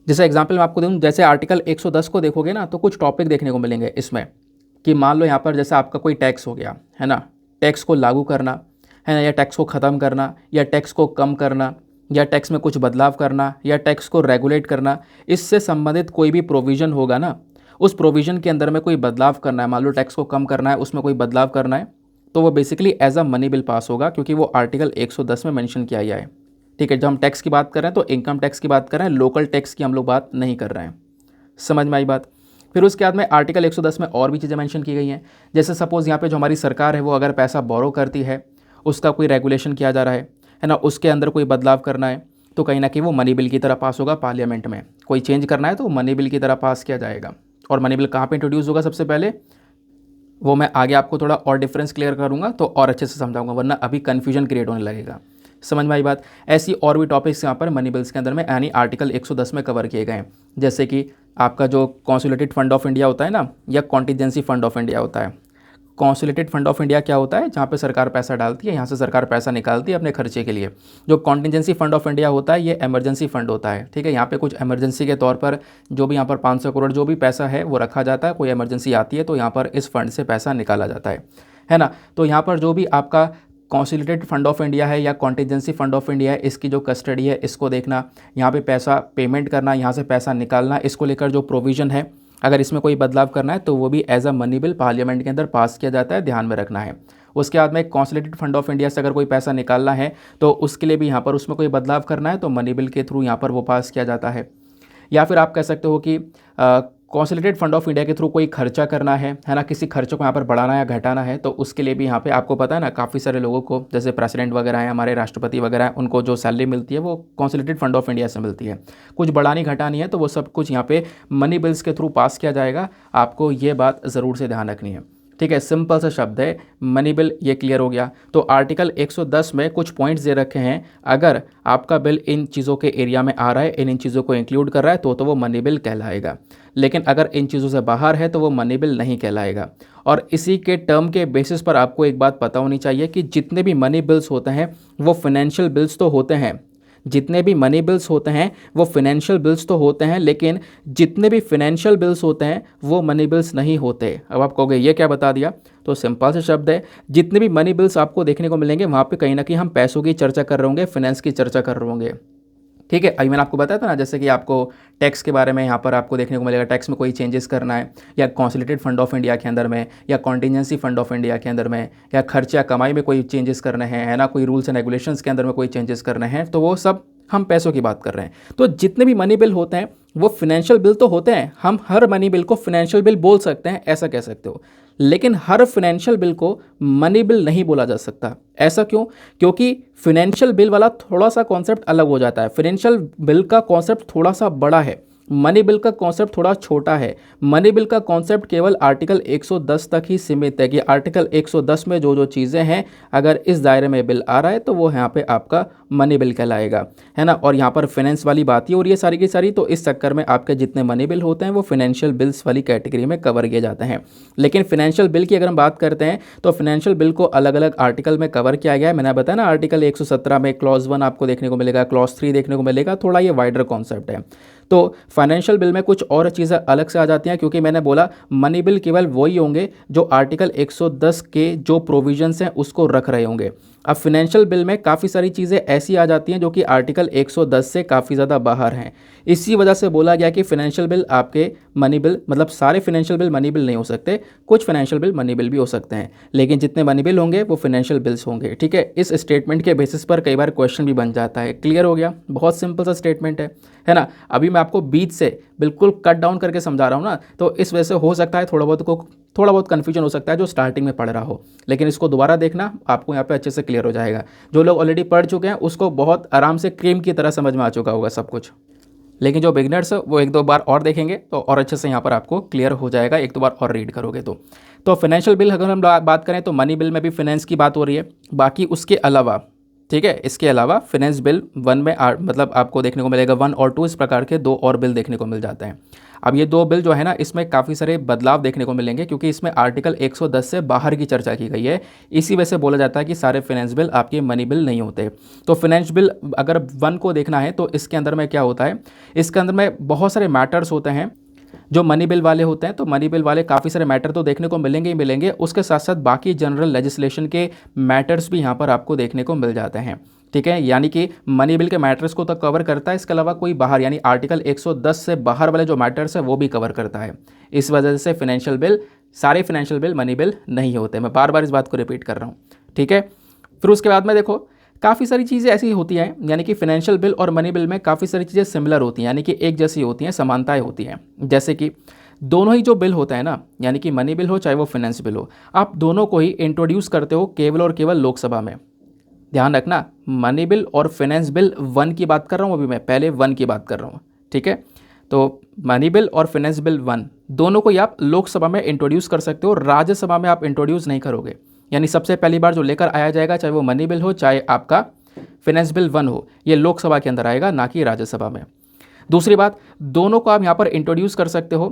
जैसे एग्जांपल मैं आपको दूँ, जैसे आर्टिकल 110 को देखोगे ना तो कुछ टॉपिक देखने को मिलेंगे इसमें, कि मान लो यहाँ पर जैसे आपका कोई टैक्स हो गया है ना, टैक्स को लागू करना है ना, या टैक्स को ख़त्म करना, या टैक्स को कम करना, या टैक्स में कुछ बदलाव करना, या टैक्स को रेगुलेट करना, इससे संबंधित कोई भी प्रोविज़न होगा ना, उस प्रोविज़न के अंदर में कोई बदलाव करना है, मान लो टैक्स को कम करना है, उसमें कोई बदलाव करना है, तो वो basically as a money bill pass होगा, क्योंकि वो आर्टिकल 110 में मेंशन किया गया है। ठीक है, जब हम टैक्स की बात कर रहे हैं तो इनकम टैक्स की बात कर रहे हैं, लोकल टैक्स की हम लोग बात नहीं कर रहे हैं। समझ में आई बात। फिर उसके बाद में आर्टिकल 110 में और भी चीज़ें मेंशन की गई हैं। जैसे सपोज़ यहाँ पे जो हमारी सरकार है वो अगर पैसा बोरो करती है, उसका कोई रेगुलेशन किया जा रहा है ना, उसके अंदर कोई बदलाव करना है, तो कहीं ना कहीं वो मनी बिल की तरह पास होगा। पार्लियामेंट में कोई चेंज करना है तो मनी बिल की तरह पास किया जाएगा। और मनी बिल कहाँ पे इंट्रोड्यूस होगा सबसे पहले, वो मैं आगे आपको थोड़ा और डिफरेंस क्लियर करूँगा तो और अच्छे से समझाऊंगा, वरना अभी कन्फ्यूजन क्रिएट होने लगेगा। समझ में आई बात। ऐसी और भी टॉपिक्स यहाँ पर मनी बिल्स के अंदर में यानी आर्टिकल 110 में कवर किए गए हैं। जैसे कि आपका जो कंसोलिडेटेड फंड ऑफ इंडिया होता है ना, या कॉन्टीजेंसी फंड ऑफ इंडिया होता है। कंसोलिडेटेड फंड ऑफ इंडिया क्या होता है, जहाँ पे सरकार पैसा डालती है, यहाँ से सरकार पैसा निकालती है अपने खर्चे के लिए। जो कॉन्टीजेंसी फंड ऑफ इंडिया होता है ये इमरजेंसी फंड होता है। ठीक है, यहाँ पे कुछ इमरजेंसी के तौर पर जो भी यहाँ पर 500 करोड़ जो भी पैसा है वो रखा जाता है। कोई इमरजेंसी आती है तो यहाँ पर इस फंड से पैसा निकाला जाता है ना। तो यहाँ पर जो भी आपका कंसोलिडेटेड फंड ऑफ इंडिया है या कॉन्टीजेंसी फंड ऑफ इंडिया है, इसकी जो कस्टडी है इसको देखना, यहाँ पे पैसा पेमेंट करना, यहाँ से पैसा निकालना, इसको लेकर जो प्रोविज़न है अगर इसमें कोई बदलाव करना है तो वो भी as a money bill parliament के अंदर पास किया जाता है, ध्यान में रखना है। उसके बाद में कंसोलिडेटेड फंड ऑफ इंडिया से अगर कोई पैसा निकालना है तो उसके लिए भी यहाँ पर उसमें कोई बदलाव करना है तो मनी बिल के थ्रू यहाँ पर वो पास किया जाता है। या फिर आप कह सकते हो कि कंसोलिडेटेड फंड ऑफ इंडिया के थ्रू कोई खर्चा करना है ना, किसी खर्चे को यहाँ पर बढ़ाना या घटाना है तो उसके लिए भी यहाँ पे आपको पता है ना, काफ़ी सारे लोगों को जैसे प्रेसिडेंट वगैरह हैं, हमारे राष्ट्रपति वगैरह हैं, उनको जो सैलरी मिलती है वो कंसोलिडेटेड फंड ऑफ इंडिया से मिलती है। कुछ बढ़ानी घटानी है तो वो सब कुछ यहाँ पे मनी बिल्स के थ्रू पास किया जाएगा। आपको ये बात ज़रूर से ध्यान रखनी है। ठीक है, सिंपल सा शब्द है मनी बिल, ये क्लियर हो गया। तो आर्टिकल 110 में कुछ पॉइंट्स दे रखे हैं, अगर आपका बिल इन चीज़ों के एरिया में आ रहा है, इन चीज़ों को इंक्लूड कर रहा है तो वो मनी बिल कहलाएगा। लेकिन अगर इन चीज़ों से बाहर है तो वो मनी बिल नहीं कहलाएगा। और इसी के टर्म के बेसिस पर आपको एक बात पता होनी चाहिए कि जितने भी मनी बिल्स होते हैं वो फाइनेंशियल बिल्स तो होते हैं, जितने भी मनी बिल्स होते हैं वो फाइनेंशियल बिल्स तो होते हैं, लेकिन जितने भी फाइनेंशियल बिल्स होते हैं वो मनी बिल्स नहीं होते। अब आप कहोगे ये क्या बता दिया, तो सिंपल सा शब्द है, जितने भी मनी बिल्स आपको देखने को मिलेंगे वहाँ पे कहीं ना कहीं हम पैसों की चर्चा कर रहे होंगे, फाइनेंस की चर्चा कर रहे होंगे। ठीक है, अभी मैंने आपको बताया था ना, जैसे कि आपको टैक्स के बारे में यहाँ पर आपको देखने को मिलेगा, टैक्स में कोई चेंजेस करना है, या कंसोलिडेटेड फंड ऑफ इंडिया के अंदर में, या कॉन्टीजेंसी फंड ऑफ इंडिया के अंदर में, या खर्चा कमाई में कोई चेंजेस करने हैं, है ना, कोई रूल्स एंड रेगुलेशंस के अंदर में कोई चेंजेस करने हैं, तो वो सब हम पैसों की बात कर रहे हैं। तो जितने भी मनी बिल होते हैं वो फाइनेंशियल बिल तो होते हैं, हम हर मनी बिल को फाइनेंशियल बिल बोल सकते हैं, ऐसा कह सकते हो, लेकिन हर फाइनेंशियल बिल को मनी बिल नहीं बोला जा सकता। ऐसा क्यों? क्योंकि फाइनेंशियल बिल वाला थोड़ा सा कॉन्सेप्ट अलग हो जाता है, फाइनेंशियल बिल का कॉन्सेप्ट थोड़ा सा बड़ा है। मनी बिल का कॉन्सेप्ट थोड़ा छोटा है। मनी बिल का कॉन्सेप्ट केवल आर्टिकल 110 तक ही सीमित है कि आर्टिकल 110 में जो जो चीज़ें हैं अगर इस दायरे में बिल आ रहा है तो वो यहाँ पे आपका मनी बिल कहलाएगा, है ना। और यहाँ पर फाइनेंस वाली बात ही हो रही है सारी की सारी, तो इस चक्कर में आपके जितने मनी बिल होते हैं वो फाइनेंशियल बिल्स वाली कैटेगरी में कवर किए जाते हैं। लेकिन फाइनेंशियल बिल की अगर हम बात करते हैं तो फाइनेंशियल बिल को अलग अलग आर्टिकल में कवर किया गया है। मैंने बताया ना, आर्टिकल 117 में क्लॉज 1 आपको देखने को मिलेगा, क्लॉज 3 देखने को मिलेगा, थोड़ा ये वाइडर कॉन्सेप्ट है। तो फाइनेंशियल बिल में कुछ और चीज़ें अलग से आ जाती हैं, क्योंकि मैंने बोला मनी बिल केवल वही होंगे जो आर्टिकल 110 के जो प्रोविजंस हैं उसको रख रहे होंगे। अब फाइनेंशियल बिल में काफ़ी सारी चीज़ें ऐसी आ जाती हैं जो कि आर्टिकल 110 से काफ़ी ज़्यादा बाहर हैं। इसी वजह से बोला गया कि फाइनेंशियल बिल आपके मनी बिल, मतलब सारे फाइनेंशियल बिल मनी बिल नहीं हो सकते, कुछ फाइनेंशियल बिल मनी बिल भी हो सकते हैं, लेकिन जितने मनी बिल होंगे वो फाइनेंशियल बिल्स होंगे। ठीक है, इस स्टेटमेंट के बेसिस पर कई बार क्वेश्चन भी बन जाता है। क्लियर हो गया? बहुत सिंपल सा स्टेटमेंट है ना। अभी मैं आपको बीच से बिल्कुल कट डाउन करके समझा रहा हूँ ना, तो इस वजह से हो सकता है थोड़ा बहुत कन्फ्यूजन हो सकता है जो स्टार्टिंग में पढ़ रहा हो, लेकिन इसको दोबारा देखना, आपको यहाँ पे अच्छे से क्लियर हो जाएगा। जो लोग ऑलरेडी पढ़ चुके हैं उसको बहुत आराम से क्रीम की तरह समझ में आ चुका होगा सब कुछ, लेकिन जो बिगनर्स है वो एक दो बार और देखेंगे तो और अच्छे से यहाँ पर आपको क्लियर हो जाएगा, एक दो बार और रीड करोगे तो फाइनेंशियल बिल अगर हम बात करें तो मनी बिल में भी फाइनेंस की बात हो रही है। बाकी उसके अलावा, ठीक है, इसके अलावा फाइनेंस बिल 1 में मतलब आपको देखने को मिलेगा 1 और 2, इस प्रकार के 2 और बिल देखने को मिल जाते हैं। अब ये 2 बिल जो है ना, इसमें काफ़ी सारे बदलाव देखने को मिलेंगे, क्योंकि इसमें आर्टिकल 110 से बाहर की चर्चा की गई है। इसी वजह से बोला जाता है कि सारे फाइनेंस बिल आपके मनी बिल नहीं होते। तो फाइनेंस बिल अगर 1 को देखना है तो इसके अंदर में क्या होता है, इसके अंदर में बहुत सारे मैटर्स होते हैं जो मनी बिल वाले होते हैं। तो मनी बिल वाले काफ़ी सारे मैटर तो देखने को मिलेंगे ही मिलेंगे, उसके साथ साथ बाकी जनरल लेजिस्लेशन के मैटर्स भी यहाँ पर आपको देखने को मिल जाते हैं। ठीक है, यानी कि मनी बिल के मैटर्स को तो कवर करता है, इसके अलावा कोई बाहर यानी आर्टिकल 110 से बाहर वाले जो मैटर्स है वो भी कवर करता है। इस वजह से फाइनेंशियल बिल, सारे फाइनेंशियल बिल मनी बिल नहीं होते। मैं बार बार इस बात को रिपीट कर रहा हूँ। ठीक है, फिर उसके बाद में देखो काफ़ी सारी चीज़ें ऐसी होती हैं, यानी कि फाइनेंशियल बिल और मनी बिल में काफ़ी सारी चीज़ें सिमिलर होती हैं, यानी कि एक जैसी होती हैं, समानताएं होती हैं। जैसे कि दोनों ही जो बिल होता है ना, यानी कि मनी बिल हो चाहे वो फाइनेंस बिल हो, आप दोनों को ही इंट्रोड्यूस करते हो केवल और केवल लोकसभा में। ध्यान रखना, मनी बिल और फाइनेंस बिल 1 की बात कर रहा हूँ, अभी मैं पहले 1 की बात कर रहा हूँ। ठीक है, तो मनी बिल और फाइनेंस बिल 1 दोनों को ही आप लोकसभा में इंट्रोड्यूस कर सकते हो, राज्यसभा में आप इंट्रोड्यूस नहीं करोगे। यानी सबसे पहली बार जो लेकर आया जाएगा, चाहे वो मनी बिल हो चाहे आपका फाइनेंस बिल 1 हो, ये लोकसभा के अंदर आएगा, ना कि राज्यसभा में। दूसरी बात, दोनों को आप यहाँ पर इंट्रोड्यूस कर सकते हो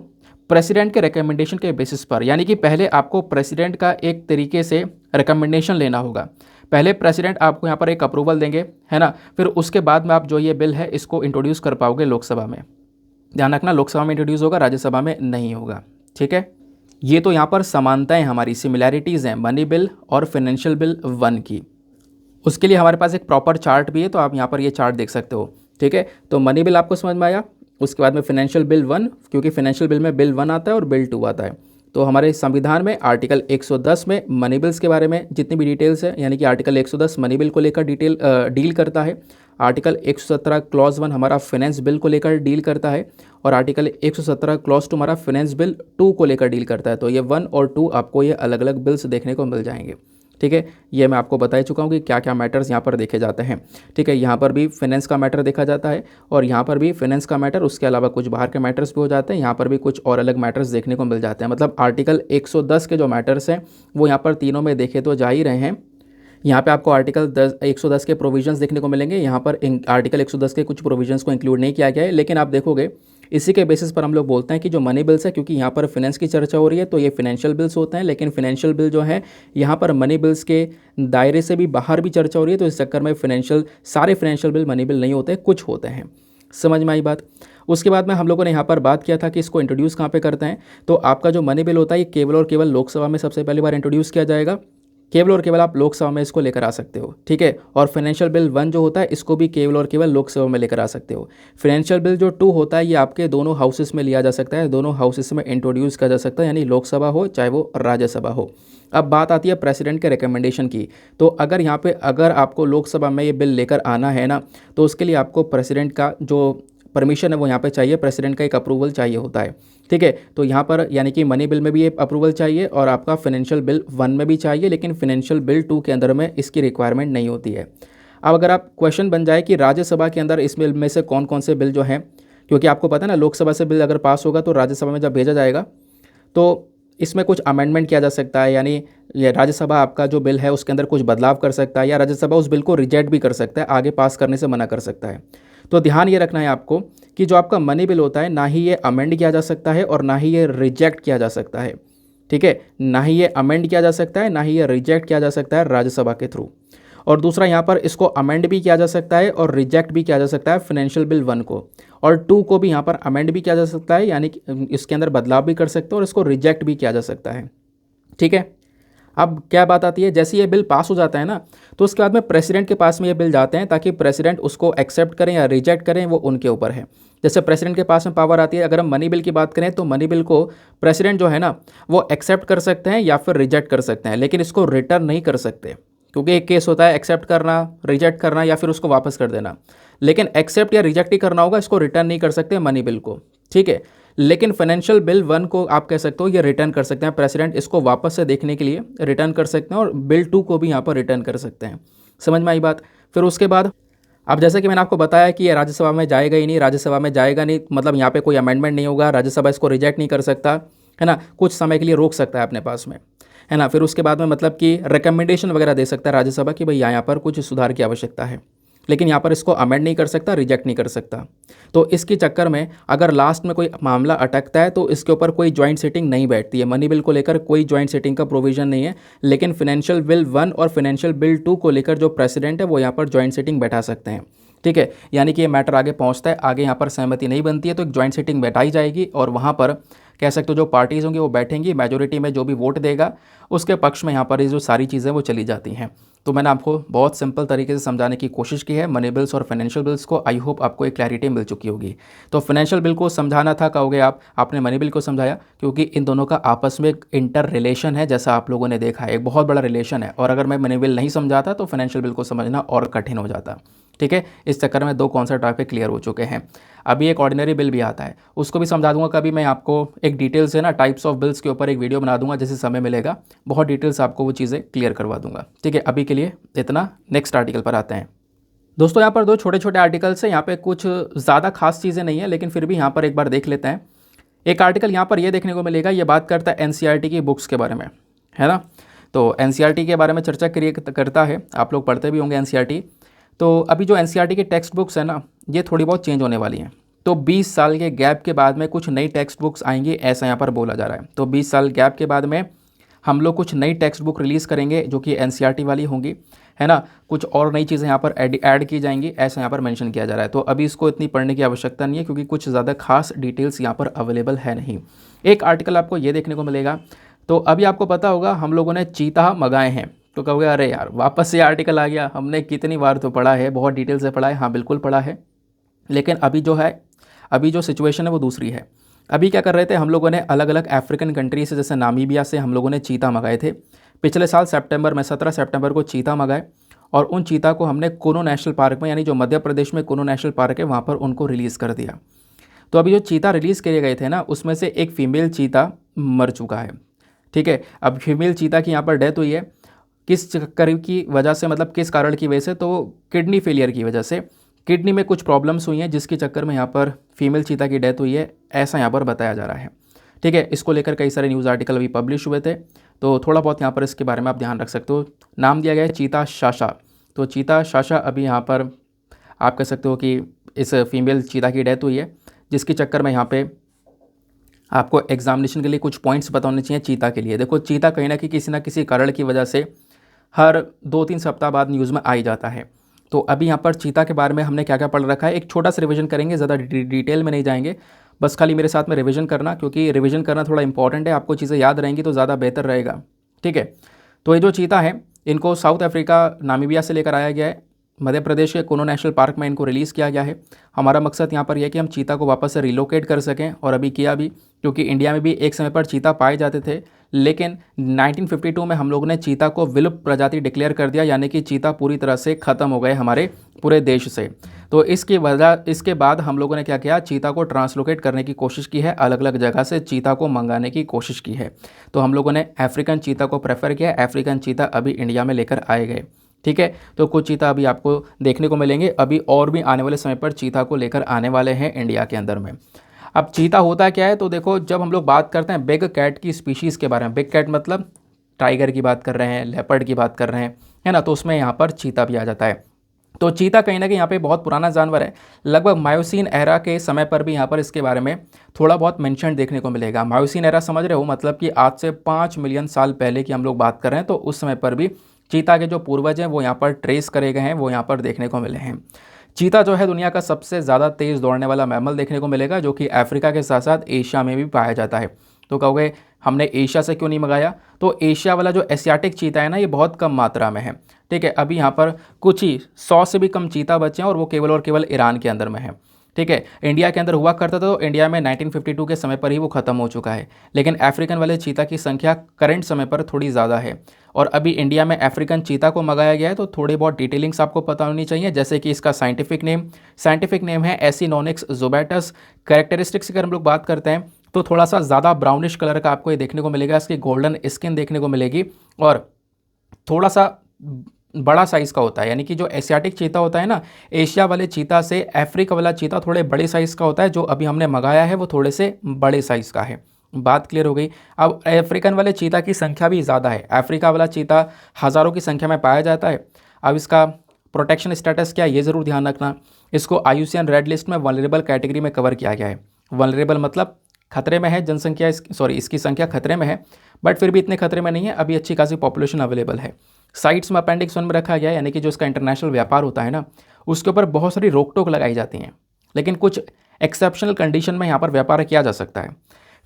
प्रेसिडेंट के रिकमेंडेशन के बेसिस पर, यानी कि पहले आपको प्रेसिडेंट का एक तरीके से रिकमेंडेशन लेना होगा। पहले प्रेसिडेंट आपको यहाँ पर एक अप्रूवल देंगे, है ना, फिर उसके बाद में आप जो ये बिल है इसको इंट्रोड्यूस कर पाओगे लोकसभा में। ध्यान रखना, लोकसभा में इंट्रोड्यूस होगा, राज्यसभा में नहीं होगा। ठीक है, ये तो यहाँ पर समानताएं हमारी सिमिलैरिटीज़ हैं मनी बिल और फाइनेंशियल बिल 1 की। उसके लिए हमारे पास एक प्रॉपर चार्ट भी है, तो आप यहाँ पर ये चार्ट देख सकते हो। ठीक है, तो मनी बिल आपको समझ में आया, उसके बाद में फाइनेंशियल बिल 1, क्योंकि फाइनेंशियल बिल में बिल 1 आता है और बिल 2 आता है। तो हमारे संविधान में आर्टिकल 110 में मनी बिल्स के बारे में जितनी भी डिटेल्स है, यानी कि आर्टिकल 110 मनी बिल को लेकर डील करता है। आर्टिकल 117 क्लॉज 1 हमारा फाइनेंस बिल को लेकर डील करता है, और आर्टिकल 117 क्लॉज 2 हमारा फाइनेंस बिल 2 को लेकर डील करता है। तो ये 1 और 2 आपको ये अलग अलग बिल्स देखने को मिल जाएंगे। ठीक है, ये मैं आपको बता ही चुका हूँ कि क्या क्या मैटर्स यहाँ पर देखे जाते हैं। ठीक है, यहाँ पर भी फाइनेंस का मैटर देखा जाता है, और यहाँ पर भी फाइनेंस का मैटर, उसके अलावा कुछ बाहर के मैटर्स भी हो जाते हैं। यहाँ पर भी कुछ और अलग मैटर्स देखने को मिल जाते हैं। मतलब आर्टिकल 110 के जो मैटर्स हैं वो यहाँ पर तीनों में देखे तो जा ही रहे हैं। यहाँ पे आपको आर्टिकल 110 के प्रोविजंस देखने को मिलेंगे। यहाँ पर आर्टिकल 110 के कुछ प्रोविजंस को इंक्लूड नहीं किया गया है, लेकिन आप देखोगे इसी के बेसिस पर हम लोग बोलते हैं कि जो मनी बिल्स है, क्योंकि यहाँ पर फाइनेंस की चर्चा हो रही है तो ये फाइनेंशियल बिल्स होते हैं, लेकिन फाइनेंशियल बिल जो है यहाँ पर मनी बिल्स के दायरे से भी बाहर भी चर्चा हो रही है, तो इस चक्कर में सारे फाइनेंशियल बिल मनी बिल नहीं होते, कुछ होते हैं। समझ में आई बात? उसके बाद में हम लोगों ने यहाँ पर बात किया था कि इसको इंट्रोड्यूस कहाँ पे करते हैं। तो आपका जो मनी बिल होता है ये केवल और केवल लोकसभा में सबसे पहली बार इंट्रोड्यूस किया जाएगा, केवल और केवल आप लोकसभा में इसको लेकर आ सकते हो। ठीक है, और फाइनेंशियल बिल 1 जो होता है इसको भी केवल और केवल लोकसभा में लेकर आ सकते हो। फाइनेंशियल बिल जो 2 होता है ये आपके दोनों हाउसेस में लिया जा सकता है, दोनों हाउसेस में इंट्रोड्यूस किया जा सकता है, यानी लोकसभा हो चाहे वो राज्यसभा हो। अब बात आती है प्रेसिडेंट के रिकमेंडेशन की। तो अगर आपको लोकसभा में ये बिल लेकर आना है ना, तो उसके लिए आपको प्रेसिडेंट का जो परमिशन है वो यहाँ पे चाहिए, प्रेसिडेंट का एक अप्रूवल चाहिए होता है। ठीक है, तो यहाँ पर यानी कि मनी बिल में भी ये अप्रूवल चाहिए और आपका फाइनेंशियल बिल 1 में भी चाहिए, लेकिन फाइनेंशियल बिल 2 के अंदर में इसकी रिक्वायरमेंट नहीं होती है। अब अगर आप क्वेश्चन बन जाए कि राज्यसभा के अंदर इस बिल में से कौन कौन से बिल जो हैं क्योंकि आपको पता है ना, लोकसभा से बिल अगर पास होगा तो राज्यसभा में जब भेजा जाएगा तो इसमें कुछ अमेंडमेंट किया जा सकता है, यानी ये राज्यसभा आपका जो बिल है उसके अंदर कुछ बदलाव कर सकता है, या राज्यसभा उस बिल को रिजेक्ट भी कर सकता है, आगे पास करने से मना कर सकता है। तो ध्यान ये रखना है आपको कि जो आपका मनी बिल होता है, ना ही ये अमेंड किया जा सकता है और ना ही ये रिजेक्ट किया जा सकता है। ठीक है, ना ही ये अमेंड किया जा सकता है, ना ही ये रिजेक्ट किया जा सकता है राज्यसभा के थ्रू। और दूसरा, यहाँ पर इसको अमेंड भी किया जा सकता है और रिजेक्ट भी किया जा सकता है फाइनेंशियल बिल 1 को, और 2 को भी यहाँ पर अमेंड भी किया जा सकता है, यानी कि इसके अंदर बदलाव भी कर सकते हो और इसको रिजेक्ट भी किया जा सकता है। ठीक है, अब क्या बात आती है, जैसे ये बिल पास हो जाता है ना, तो उसके बाद में प्रेसिडेंट के पास में ये बिल जाते हैं, ताकि प्रेसिडेंट उसको एक्सेप्ट करें या रिजेक्ट करें, वो उनके ऊपर है। जैसे प्रेसिडेंट के पास में पावर आती है, अगर हम मनी बिल की बात करें तो मनी बिल को प्रेसिडेंट जो है ना वो एक्सेप्ट कर सकते हैं या फिर रिजेक्ट कर सकते हैं, लेकिन इसको रिटर्न नहीं कर सकते, क्योंकि एक केस होता है एक्सेप्ट करना, रिजेक्ट करना या फिर उसको वापस कर देना। लेकिन एक्सेप्ट या रिजेक्ट ही करना होगा, इसको रिटर्न नहीं कर सकते मनी बिल को। ठीक है, लेकिन फाइनेंशियल बिल 1 को आप कह सकते हो ये रिटर्न कर सकते हैं, प्रेसिडेंट इसको वापस से देखने के लिए रिटर्न कर सकते हैं, और बिल 2 को भी यहाँ पर रिटर्न कर सकते हैं। समझ में आई बात। फिर उसके बाद अब जैसे कि मैंने आपको बताया कि ये राज्यसभा में जाएगा ही नहीं, राज्यसभा में जाएगा नहीं मतलब यहाँ पे कोई अमेंडमेंट नहीं होगा, राज्यसभा इसको रिजेक्ट नहीं कर सकता है ना, कुछ समय के लिए रोक सकता है अपने पास में, है ना। फिर उसके बाद में मतलब कि रिकमेंडेशन वगैरह दे सकता है राज्यसभा की भाई यहाँ पर कुछ सुधार की आवश्यकता है, लेकिन यहाँ पर इसको अमेंड नहीं कर सकता, रिजेक्ट नहीं कर सकता। तो इसके चक्कर में अगर लास्ट में कोई मामला अटकता है तो इसके ऊपर कोई जॉइंट सिटिंग नहीं बैठती है, मनी बिल को लेकर कोई जॉइंट सिटिंग का प्रोविजन नहीं है, लेकिन फाइनेंशियल बिल 1 और फाइनेंशियल बिल 2 को लेकर जो प्रेसिडेंट है वो यहाँ पर जॉइंट सिटिंग बैठा सकते हैं। ठीक है, यानी कि ये मैटर आगे पहुँचता है, आगे यहाँ पर सहमति नहीं बनती है तो एक जॉइंट सिटिंग बैठाई जाएगी, और वहाँ पर कह सकते हो जो पार्टीज़ होंगी वो बैठेंगी, मेजोरिटी में जो भी वोट देगा उसके पक्ष में यहाँ पर ये जो सारी चीज़ें वो चली जाती हैं। तो मैंने आपको बहुत सिंपल तरीके से समझाने की कोशिश की है मनी बिल्स और फाइनेंशियल बिल्स को। आई होप आपको एक क्लैरिटी मिल चुकी होगी। तो फाइनेंशियल बिल को समझाना था कहोगे आप, आपने मनी बिल को समझाया, क्योंकि इन दोनों का आपस में एक इंटर रिलेशन है, जैसा आप लोगों ने देखा है, एक बहुत बड़ा रिलेशन है, और अगर मैं मनी बिल नहीं समझाता तो फाइनेंशियल बिल को समझना और कठिन हो जाता। ठीक है, इस चक्कर में 2 कॉन्सेप्ट टॉपिक क्लियर हो चुके हैं। अभी एक ऑर्डिनरी बिल भी आता है, उसको भी समझा दूंगा कभी, मैं आपको एक डिटेल से ना टाइप्स ऑफ बिल्स के ऊपर एक वीडियो बना दूंगा, जैसे समय मिलेगा बहुत डिटेल्स आपको वो चीज़ें क्लियर करवा दूंगा। ठीक है, अभी के लिए इतना, नेक्स्ट आर्टिकल पर आते हैं। दोस्तों यहाँ पर 2 छोटे छोटे आर्टिकल्स हैं, यहाँ पे कुछ ज़्यादा खास चीज़ें नहीं है, लेकिन फिर भी यहाँ पर एक बार देख लेते हैं। एक आर्टिकल यहाँ पर ये देखने को मिलेगा, ये बात करता है एनसीईआरटी की बुक्स के बारे में, है ना। तो एनसीईआरटी के बारे में चर्चा करता है, आप लोग पढ़ते भी होंगे एनसीईआरटी। तो अभी जो एनसीईआरटी की टेक्स्ट बुक्स है ना, ये थोड़ी बहुत चेंज होने वाली हैं। तो 20 साल के गैप के बाद में कुछ नई टेक्स्ट बुक्स आएंगी, ऐसा यहाँ पर बोला जा रहा है। तो 20 साल गैप के बाद में हम लोग कुछ नई टेक्स्ट बुक रिलीज़ करेंगे जो कि एनसीईआरटी वाली होंगी, है ना। कुछ और नई चीज़ें यहाँ पर ऐड की जाएंगी, ऐसा यहाँ पर मेंशन किया जा रहा है। तो अभी इसको इतनी पढ़ने की आवश्यकता नहीं है, क्योंकि कुछ ज़्यादा खास डिटेल्स यहाँ पर अवेलेबल है नहीं। एक आर्टिकल आपको ये देखने को मिलेगा, तो अभी आपको पता होगा हम लोगों ने चीता मंगाए हैं। तो कहोगे अरे यार वापस से आर्टिकल आ गया, हमने कितनी बार तो पढ़ा है, बहुत डिटेल से पढ़ा है। हाँ बिल्कुल पढ़ा है, लेकिन अभी जो सिचुएशन है वो दूसरी है। अभी क्या कर रहे थे हम लोगों ने, अलग अलग अफ्रीकन कंट्री से, जैसे नामीबिया से हम लोगों ने चीता मंगाए थे पिछले साल सितंबर में, 17 सितंबर को चीता मंगाए, और उन चीता को हमने कुनो नेशनल पार्क में, यानी जो मध्य प्रदेश में कुनो नेशनल पार्क है वहाँ पर उनको रिलीज़ कर दिया। तो अभी जो चीता रिलीज़ किए गए थे ना, उसमें से एक फ़ीमेल चीता मर चुका है। ठीक है, अब फीमेल चीता की यहाँ पर डेथ हुई है, किस चक्कर की वजह से, मतलब किस कारण की वजह से, तो किडनी फेलियर की वजह से, किडनी में कुछ प्रॉब्लम्स हुई हैं, जिसके चक्कर में यहाँ पर फीमेल चीता की डेथ हुई है, ऐसा यहाँ पर बताया जा रहा है। ठीक है, इसको लेकर कई सारे न्यूज़ आर्टिकल अभी पब्लिश हुए थे, तो थोड़ा बहुत यहाँ पर इसके बारे में आप ध्यान रख सकते हो। नाम दिया गया है चीता शाशा। तो चीता शाशा अभी यहाँ पर आप कह सकते हो कि इस फीमेल चीता की डेथ हुई है, जिसके चक्कर में यहाँ पे आपको एग्जामिनेशन के लिए कुछ पॉइंट्स बताने चाहिए चीता के लिए। देखो चीता कहीं ना कहीं किसी न किसी कारण की वजह से हर 2-3 सप्ताह बाद न्यूज़ में आ ही जाता है। तो अभी यहाँ पर चीता के बारे में हमने क्या क्या पढ़ रखा है, एक छोटा सा रिवीजन करेंगे, ज़्यादा डिटेल में नहीं जाएंगे, बस खाली मेरे साथ में रिवीजन करना, क्योंकि रिवीजन करना थोड़ा इंपॉर्टेंट है, आपको चीज़ें याद रहेंगी तो ज़्यादा बेहतर रहेगा। ठीक है, तो ये जो चीता है इनको साउथ अफ्रीका नामीबिया से लेकर आया गया है, मध्य प्रदेश के कुनो नेशनल पार्क में इनको रिलीज़ किया गया है। हमारा मकसद यहाँ पर यह है कि हम चीता को वापस से रिलोकेट कर सकें, और अभी किया भी, क्योंकि इंडिया में भी एक समय पर चीता पाए जाते थे, लेकिन 1952 में हम लोगों ने चीता को विलुप्त प्रजाति डिक्लेयर कर दिया, यानी कि चीता पूरी तरह से ख़त्म हो गए हमारे पूरे देश से। तो इसके बाद हम लोगों ने क्या किया, चीता को ट्रांसलोकेट करने की कोशिश की है, अलग अलग जगह से चीता को मंगाने की कोशिश की है। तो हम लोगों ने अफ्रीकन चीता को प्रेफर किया, अफ्रीकन चीता अभी इंडिया में लेकर आए गए। ठीक है, तो कुछ चीता अभी आपको देखने को मिलेंगे, अभी और भी आने वाले समय पर चीता को लेकर आने वाले हैं इंडिया के अंदर में। अब चीता होता क्या है, तो देखो जब हम लोग बात करते हैं बिग कैट की स्पीशीज़ के बारे में, बिग कैट मतलब टाइगर की बात कर रहे हैं, लेपर्ड की बात कर रहे हैं, है ना, तो उसमें यहाँ पर चीता भी आ जाता है। तो चीता कहीं ना कहीं यहाँ पे बहुत पुराना जानवर है, लगभग मायोसीन एरा के समय पर भी यहाँ पर इसके बारे में थोड़ा बहुत मेंशन देखने को मिलेगा। मायोसीन एरा समझ रहे हो, मतलब कि आज से 5 मिलियन साल पहले की हम लोग बात कर रहे हैं, तो उस समय पर भी चीता के जो पूर्वज हैं वो यहाँ पर ट्रेस करे गए हैं, वो यहाँ पर देखने को मिले हैं। चीता जो है दुनिया का सबसे ज़्यादा तेज़ दौड़ने वाला मैमल देखने को मिलेगा, जो कि अफ्रीका के साथ साथ एशिया में भी पाया जाता है। तो कहोगे हमने एशिया से क्यों नहीं मंगाया, तो एशिया वाला जो एशियाटिक चीता है ना, ये बहुत कम मात्रा में है। ठीक है, अभी यहाँ पर कुछ ही 100 से भी कम चीता बचे हैं, और वो केवल और केवल ईरान के अंदर में है। ठीक है, इंडिया के अंदर हुआ करता था, तो इंडिया में 1952 के समय पर ही वो ख़त्म हो चुका है। लेकिन अफ्रीकन वाले चीता की संख्या करंट समय पर थोड़ी ज़्यादा है, और अभी इंडिया में अफ्रीकन चीता को मंगाया गया है। तो थोड़ी बहुत डिटेलिंग्स आपको पता होनी चाहिए, जैसे कि इसका साइंटिफिक नेम है एसिनोनिक्स ज़ुबाटस। कैरेक्टरिस्टिक्स की अगर हम लोग बात करते हैं तो थोड़ा सा ज़्यादा ब्राउनिश कलर का आपको ये देखने को मिलेगा, इसकी गोल्डन स्किन देखने को मिलेगी, और थोड़ा सा बड़ा साइज़ का होता है। यानी कि जो एशियाटिक चीता होता है ना, एशिया वाले चीता से अफ्रीका वाला चीता थोड़े बड़े साइज़ का होता है, जो अभी हमने मंगाया है वो थोड़े से बड़े साइज़ का है। बात क्लियर हो गई। अब अफ्रीकन वाले चीता की संख्या भी ज़्यादा है, अफ्रीका वाला चीता हज़ारों की संख्या में पाया जाता है। अब इसका प्रोटेक्शन स्टेटस क्या है ये ज़रूर ध्यान रखना, इसको IUCN रेड लिस्ट में वनरेबल कैटेगरी में कवर किया गया है। वनरेबल मतलब खतरे में है, जनसंख्या इसकी संख्या खतरे में है, बट फिर भी इतने खतरे में नहीं है, अभी अच्छी खासी पॉपुलेशन अवेलेबल है। साइट्स में अपेंडिक्स 1 में रखा गया है, यानी कि जो इसका इंटरनेशनल व्यापार होता है ना, उसके ऊपर बहुत सारी रोक टोक लगाई जाती हैं, लेकिन कुछ एक्सेप्शनल कंडीशन में यहाँ पर व्यापार किया जा सकता है।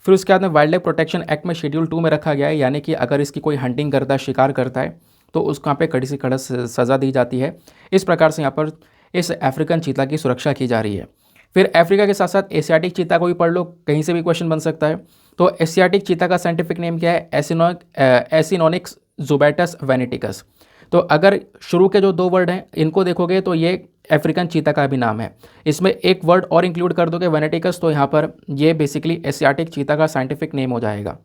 फिर उसके बाद में वाइल्ड लाइफ प्रोटेक्शन एक्ट में शेड्यूल 2 में रखा गया है, यानी कि अगर इसकी कोई हंटिंग करता है, शिकार करता है, तो उसको यहाँ पे कड़ी से कड़ी सज़ा दी जाती है। इस प्रकार से यहाँ पर इस अफ्रीकन चीता की सुरक्षा की जा रही है। फिर अफ्रीका के साथ साथ एशियाटिक चीता को भी पढ़ लो, कहीं से भी क्वेश्चन बन सकता है। तो एशियाटिक चीता का साइंटिफिक नेम क्या है, एसिनोनिक्स ज़ुबाटस वेनेटिकस। तो अगर शुरू के जो 2 वर्ड हैं इनको देखोगे तो ये अफ्रीकन चीता का भी नाम है, इसमें एक वर्ड और इंक्लूड कर दोगे वेनेटिकस, तो यहाँ पर ये बेसिकली एशियाटिक चीता का साइंटिफिक नेम हो जाएगा।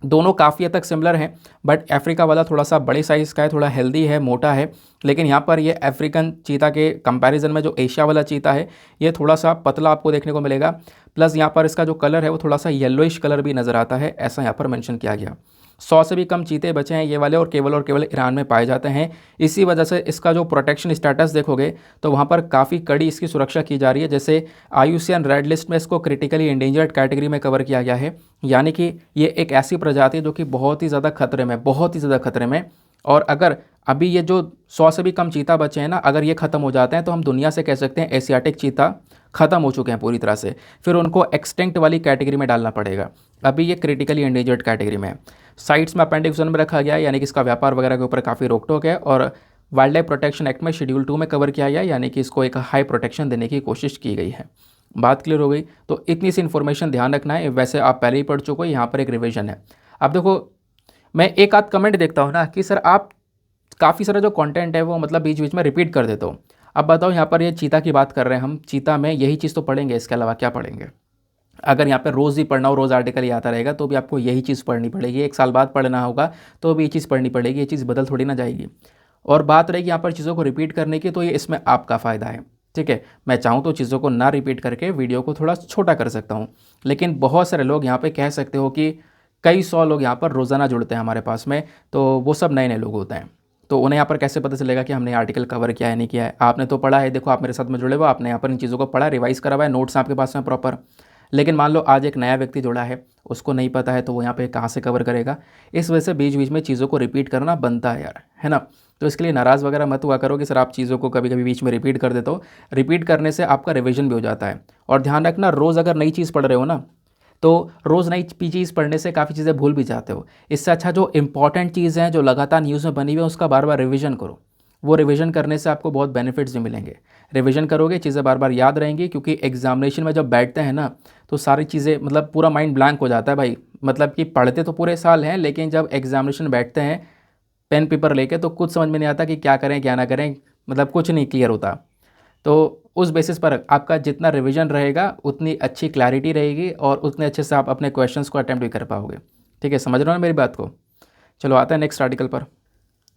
दोनों काफ़ी हद तक सिमिलर हैं, बट अफ्रीका वाला थोड़ा सा बड़े साइज़ का है, थोड़ा हेल्दी है, मोटा है। लेकिन यहाँ पर ये अफ्रीकन चीता के कंपैरिजन में जो एशिया वाला चीता है ये थोड़ा सा पतला आपको देखने को मिलेगा, प्लस यहाँ पर इसका जो कलर है वो थोड़ा सा येलोइश कलर भी नज़र आता है, ऐसा यहाँ पर मेंशन किया गया। 100 से भी कम चीते बचे हैं ये वाले, और केवल ईरान में पाए जाते हैं। इसी वजह से इसका जो प्रोटेक्शन स्टेटस देखोगे तो वहाँ पर काफ़ी कड़ी इसकी सुरक्षा की जा रही है। जैसे IUCN रेड लिस्ट में इसको क्रिटिकली इंडेंजर्ड कैटेगरी में कवर किया गया है, यानी कि ये एक ऐसी प्रजाति है जो कि बहुत ही ज़्यादा खतरे में, बहुत ही ज़्यादा खतरे में। और अगर अभी ये जो 100 से भी कम चीता बचे हैं ना, अगर ये ख़त्म हो जाते हैं तो हम दुनिया से कह सकते हैं एशियाटिक चीता ख़त्म हो चुके हैं पूरी तरह से, फिर उनको एक्सटिंक्ट वाली कैटेगरी में डालना पड़ेगा। अभी ये क्रिटिकली एंडेंजर्ड कैटेगरी में है। साइट्स में अपेंडिक्स 1 में रखा गया है, यानी कि इसका व्यापार वगैरह के ऊपर काफ़ी रोक टोक है, और वाइल्ड लाइफ प्रोटेक्शन एक्ट में शेड्यूल 2 में कवर किया गया है, यानी कि इसको एक हाई प्रोटेक्शन देने की कोशिश की गई है। बात क्लियर हो गई। तो इतनी सी इन्फॉर्मेशन ध्यान रखना है, वैसे आप पहले ही पढ़ चुके हो, यहाँ पर एक रिविजन है। अब देखो मैं एक आध कमेंट देखता हूँ ना कि सर आप काफ़ी सारा जो कंटेंट है वो मतलब बीच बीच में रिपीट कर देते हो। अब बताओ यहाँ पर ये चीता की बात कर रहे हैं हम, चीता में यही चीज़ तो पढ़ेंगे, इसके अलावा क्या पढ़ेंगे? अगर यहाँ पे रोज़ ही पढ़ना हो, रोज़ आर्टिकल ही आता रहेगा, तो भी आपको यही चीज़ पढ़नी पड़ेगी। 1 साल बाद पढ़ना होगा तो भी ये चीज़ पढ़नी पड़ेगी, ये चीज़ बदल थोड़ी ना जाएगी। और बात रहेगी यहाँ पर चीज़ों को रिपीट करने की, तो ये इसमें आपका फ़ायदा है। ठीक है, मैं चाहूँ तो चीज़ों को ना रिपीट करके वीडियो को थोड़ा छोटा कर सकता हूँ, लेकिन बहुत सारे लोग यहाँ पे कह सकते हो कि कई 100 लोग यहाँ पर रोज़ाना जुड़ते हैं हमारे पास में, तो वो सब नए नए लोग होते हैं। तो उन्हें यहाँ पर कैसे पता चलेगा कि हमने आर्टिकल कवर किया है नहीं किया है? आपने तो पढ़ा है, देखो आप मेरे साथ में जुड़े हो, आपने यहाँ पर इन चीज़ों को पढ़ा, रिवाइज़ करा हुआ है, नोट्स आपके पास में प्रॉपर। लेकिन मान लो आज एक नया व्यक्ति जुड़ा है, उसको नहीं पता है, तो वो यहाँ पे कहाँ से कवर करेगा? इस वजह से बीच बीच में चीज़ों को रिपीट करना बनता है यार, है ना। तो इसके लिए नाराज़ वगैरह मत हुआ करो कि सर आप चीज़ों को कभी कभी बीच में रिपीट कर देते हो। रिपीट करने से आपका रिविजन भी हो जाता है। और ध्यान रखना, रोज़ अगर नई चीज़ पढ़ रहे हो ना, तो रोज़ नई चीज़ पढ़ने से काफ़ी चीज़ें भूल भी जाते हो। इससे अच्छा जो इंपॉर्टेंट चीज़ हैं, जो लगातार न्यूज़ में बनी हुई है, उसका बार बार रिवीजन करो। वो रिवीजन करने से आपको बहुत बेनिफिट्स भी मिलेंगे। रिवीजन करोगे, चीज़ें बार बार याद रहेंगी, क्योंकि एग्जामिनेशन में जब बैठते हैं ना, तो सारी चीज़ें मतलब पूरा माइंड ब्लैंक हो जाता है भाई। मतलब कि पढ़ते तो पूरे साल हैं, लेकिन जब एग्जामिनेशन बैठते हैं पेन पेपर लेके, तो कुछ समझ में नहीं आता कि क्या करें क्या ना करें, मतलब कुछ नहीं क्लियर होता। तो उस बेसिस पर आपका जितना रिवीजन रहेगा उतनी अच्छी क्लैरिटी रहेगी, और उतने अच्छे से आप अपने क्वेश्चंस को अटेम्प्ट भी कर पाओगे। ठीक है, समझ रहे हो ना मेरी बात को? चलो आते हैं नेक्स्ट आर्टिकल पर।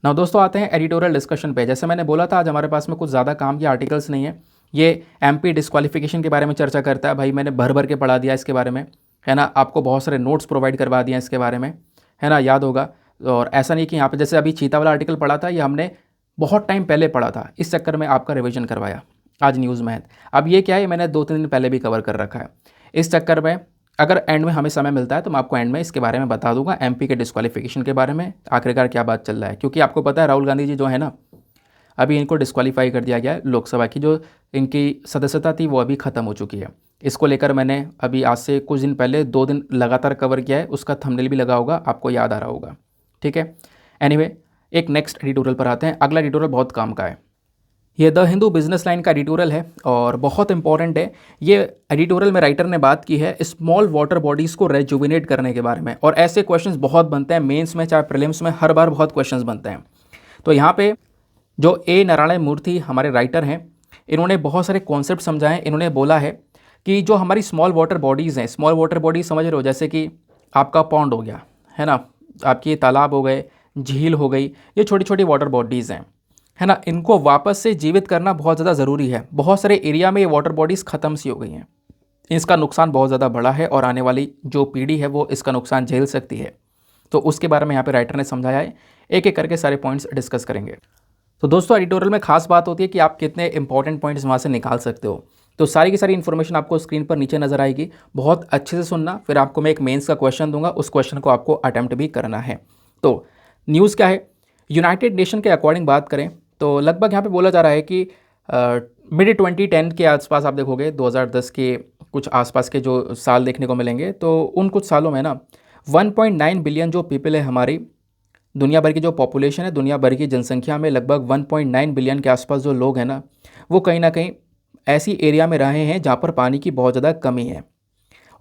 ना दोस्तों आते हैं एडिटोरियल डिस्कशन पे। जैसे मैंने बोला था आज हमारे पास में कुछ ज़्यादा काम के आर्टिकल्स नहीं है। ये एमपी डिस्क्वालिफिकेशन के बारे में चर्चा करता है। भाई मैंने भर भर के पढ़ा दिया इसके बारे में, है ना। आपको बहुत सारे नोट्स प्रोवाइड करवा दिए हैं इसके बारे में, है ना, याद होगा। और ऐसा नहीं कि यहाँ पे जैसे अभी चीता वाला आर्टिकल पढ़ा था, ये हमने बहुत टाइम पहले पढ़ा था, इस चक्कर में आपका रिविजन करवाया आज न्यूज़ में। अब ये क्या है, मैंने 2-3 दिन पहले भी कवर कर रखा है। इस चक्कर में अगर एंड में हमें समय मिलता है तो मैं आपको एंड में इसके बारे में बता दूंगा, एमपी के डिस्क्वालिफिकेशन के बारे में आखिरकार क्या बात चल रहा है। क्योंकि आपको पता है राहुल गांधी जी जो है ना, अभी इनको डिस्क्वालीफाई कर दिया गया है। लोकसभा की जो इनकी सदस्यता थी वो अभी ख़त्म हो चुकी है। इसको लेकर मैंने अभी आज से कुछ दिन पहले 2 दिन लगातार कवर किया है, उसका थंबनेल भी लगा होगा, आपको याद आ रहा होगा। ठीक है, एनीवे एक नेक्स्ट एडिटोरियल पर आते हैं। अगला एडिटोरियल बहुत काम का है। ये द हिंदू बिजनेस लाइन का एडिटोरियल है और बहुत इंपॉर्टेंट है। ये एडिटोरियल में राइटर ने बात की है स्मॉल वाटर बॉडीज़ को रेजुविनेट करने के बारे में। और ऐसे क्वेश्चंस बहुत बनते हैं मेंस में, चाहे प्रीलिम्स में, हर बार बहुत क्वेश्चंस बनते हैं। तो यहाँ पे जो ए नारायण मूर्ति हमारे राइटर हैं, इन्होंने बहुत सारे कॉन्सेप्ट समझाए। इन्होंने बोला है कि जो हमारी स्मॉल वाटर बॉडीज़ हैं, स्मॉल वाटर बॉडीज समझ रहे हो, जैसे कि आपका पॉन्ड हो गया, है ना, आपकी तालाब हो गए, झील हो गई, ये छोटी छोटी वाटर बॉडीज़ हैं, है ना। इनको वापस से जीवित करना बहुत ज़्यादा ज़रूरी है। बहुत सारे एरिया में ये वाटर बॉडीज़ ख़त्म सी हो गई हैं, इसका नुकसान बहुत ज़्यादा बड़ा है और आने वाली जो पीढ़ी है वो इसका नुकसान झेल सकती है। तो उसके बारे में यहाँ पे राइटर ने समझाया है। एक एक करके सारे पॉइंट्स डिस्कस करेंगे। तो दोस्तों एडिटोरियल में खास बात होती है कि आप कितने इंपॉर्टेंट पॉइंट्स वहाँ से निकाल सकते हो। तो सारी की सारी इन्फॉर्मेशन आपको स्क्रीन पर नीचे नजर आएगी, बहुत अच्छे से सुनना। फिर आपको मैं एक मेंस का क्वेश्चन दूंगा, उस क्वेश्चन को आपको अटेम्प्ट भी करना है। तो न्यूज़ क्या है, यूनाइटेड नेशन के अकॉर्डिंग बात करें तो लगभग यहाँ पे बोला जा रहा है कि मिड 2010 के आसपास आप देखोगे, 2010 के कुछ आसपास के जो साल देखने को मिलेंगे, तो उन कुछ सालों में ना 1.9 बिलियन जो पीपल है हमारी दुनिया भर की जो पॉपुलेशन है, दुनिया भर की जनसंख्या में लगभग 1.9 बिलियन के आसपास जो लोग हैं ना, वो कहीं ना कहीं ऐसी एरिया में रहे हैं जहाँ पर पानी की बहुत ज़्यादा कमी है।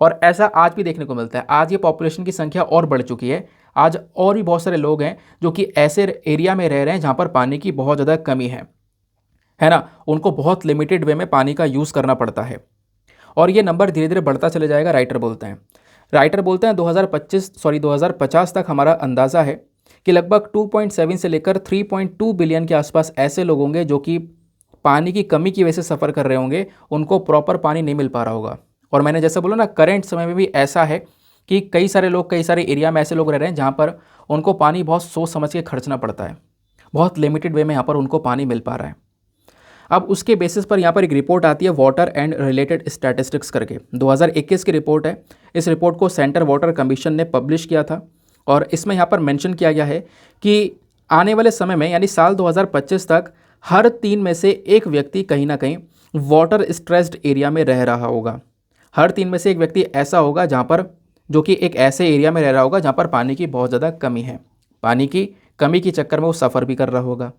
और ऐसा आज भी देखने को मिलता है। आज ये पॉपुलेशन की संख्या और बढ़ चुकी है। आज और भी बहुत सारे लोग हैं जो कि ऐसे एरिया में रह रहे हैं जहाँ पर पानी की बहुत ज़्यादा कमी है ना। उनको बहुत लिमिटेड वे में पानी का यूज़ करना पड़ता है और ये नंबर धीरे धीरे बढ़ता चले जाएगा। राइटर बोलते हैं 2050 तक हमारा अंदाज़ा है कि लगभग 2.7 से लेकर 3.2 बिलियन के आसपास ऐसे लोग होंगे जो कि पानी की कमी की वजह से सफ़र कर रहे होंगे, उनको प्रॉपर पानी नहीं मिल पा रहा होगा। और मैंने जैसा बोला ना, करंट समय में भी ऐसा है कि कई सारे लोग कई सारे एरिया में ऐसे लोग रह रहे हैं जहाँ पर उनको पानी बहुत सोच समझ के खर्चना पड़ता है, बहुत लिमिटेड वे में यहाँ पर उनको पानी मिल पा रहा है। अब उसके बेसिस पर यहाँ पर एक रिपोर्ट आती है वाटर एंड रिलेटेड स्टैटिस्टिक्स करके, 2021 की रिपोर्ट है। इस रिपोर्ट को सेंटर वाटर कमीशन ने पब्लिश किया था और इसमें यहाँ पर मेंशन किया गया है कि आने वाले समय में यानी साल 2025 तक हर 3 में से एक व्यक्ति कहीं ना कहीं वाटर स्ट्रेस्ड एरिया में रह रहा होगा। हर 3 में से एक व्यक्ति ऐसा होगा जहाँ पर, जो कि एक ऐसे एरिया में रह रहा होगा जहाँ पर पानी की बहुत ज़्यादा कमी है। पानी की कमी के चक्कर में वो सफ़र भी कर रहा होगा।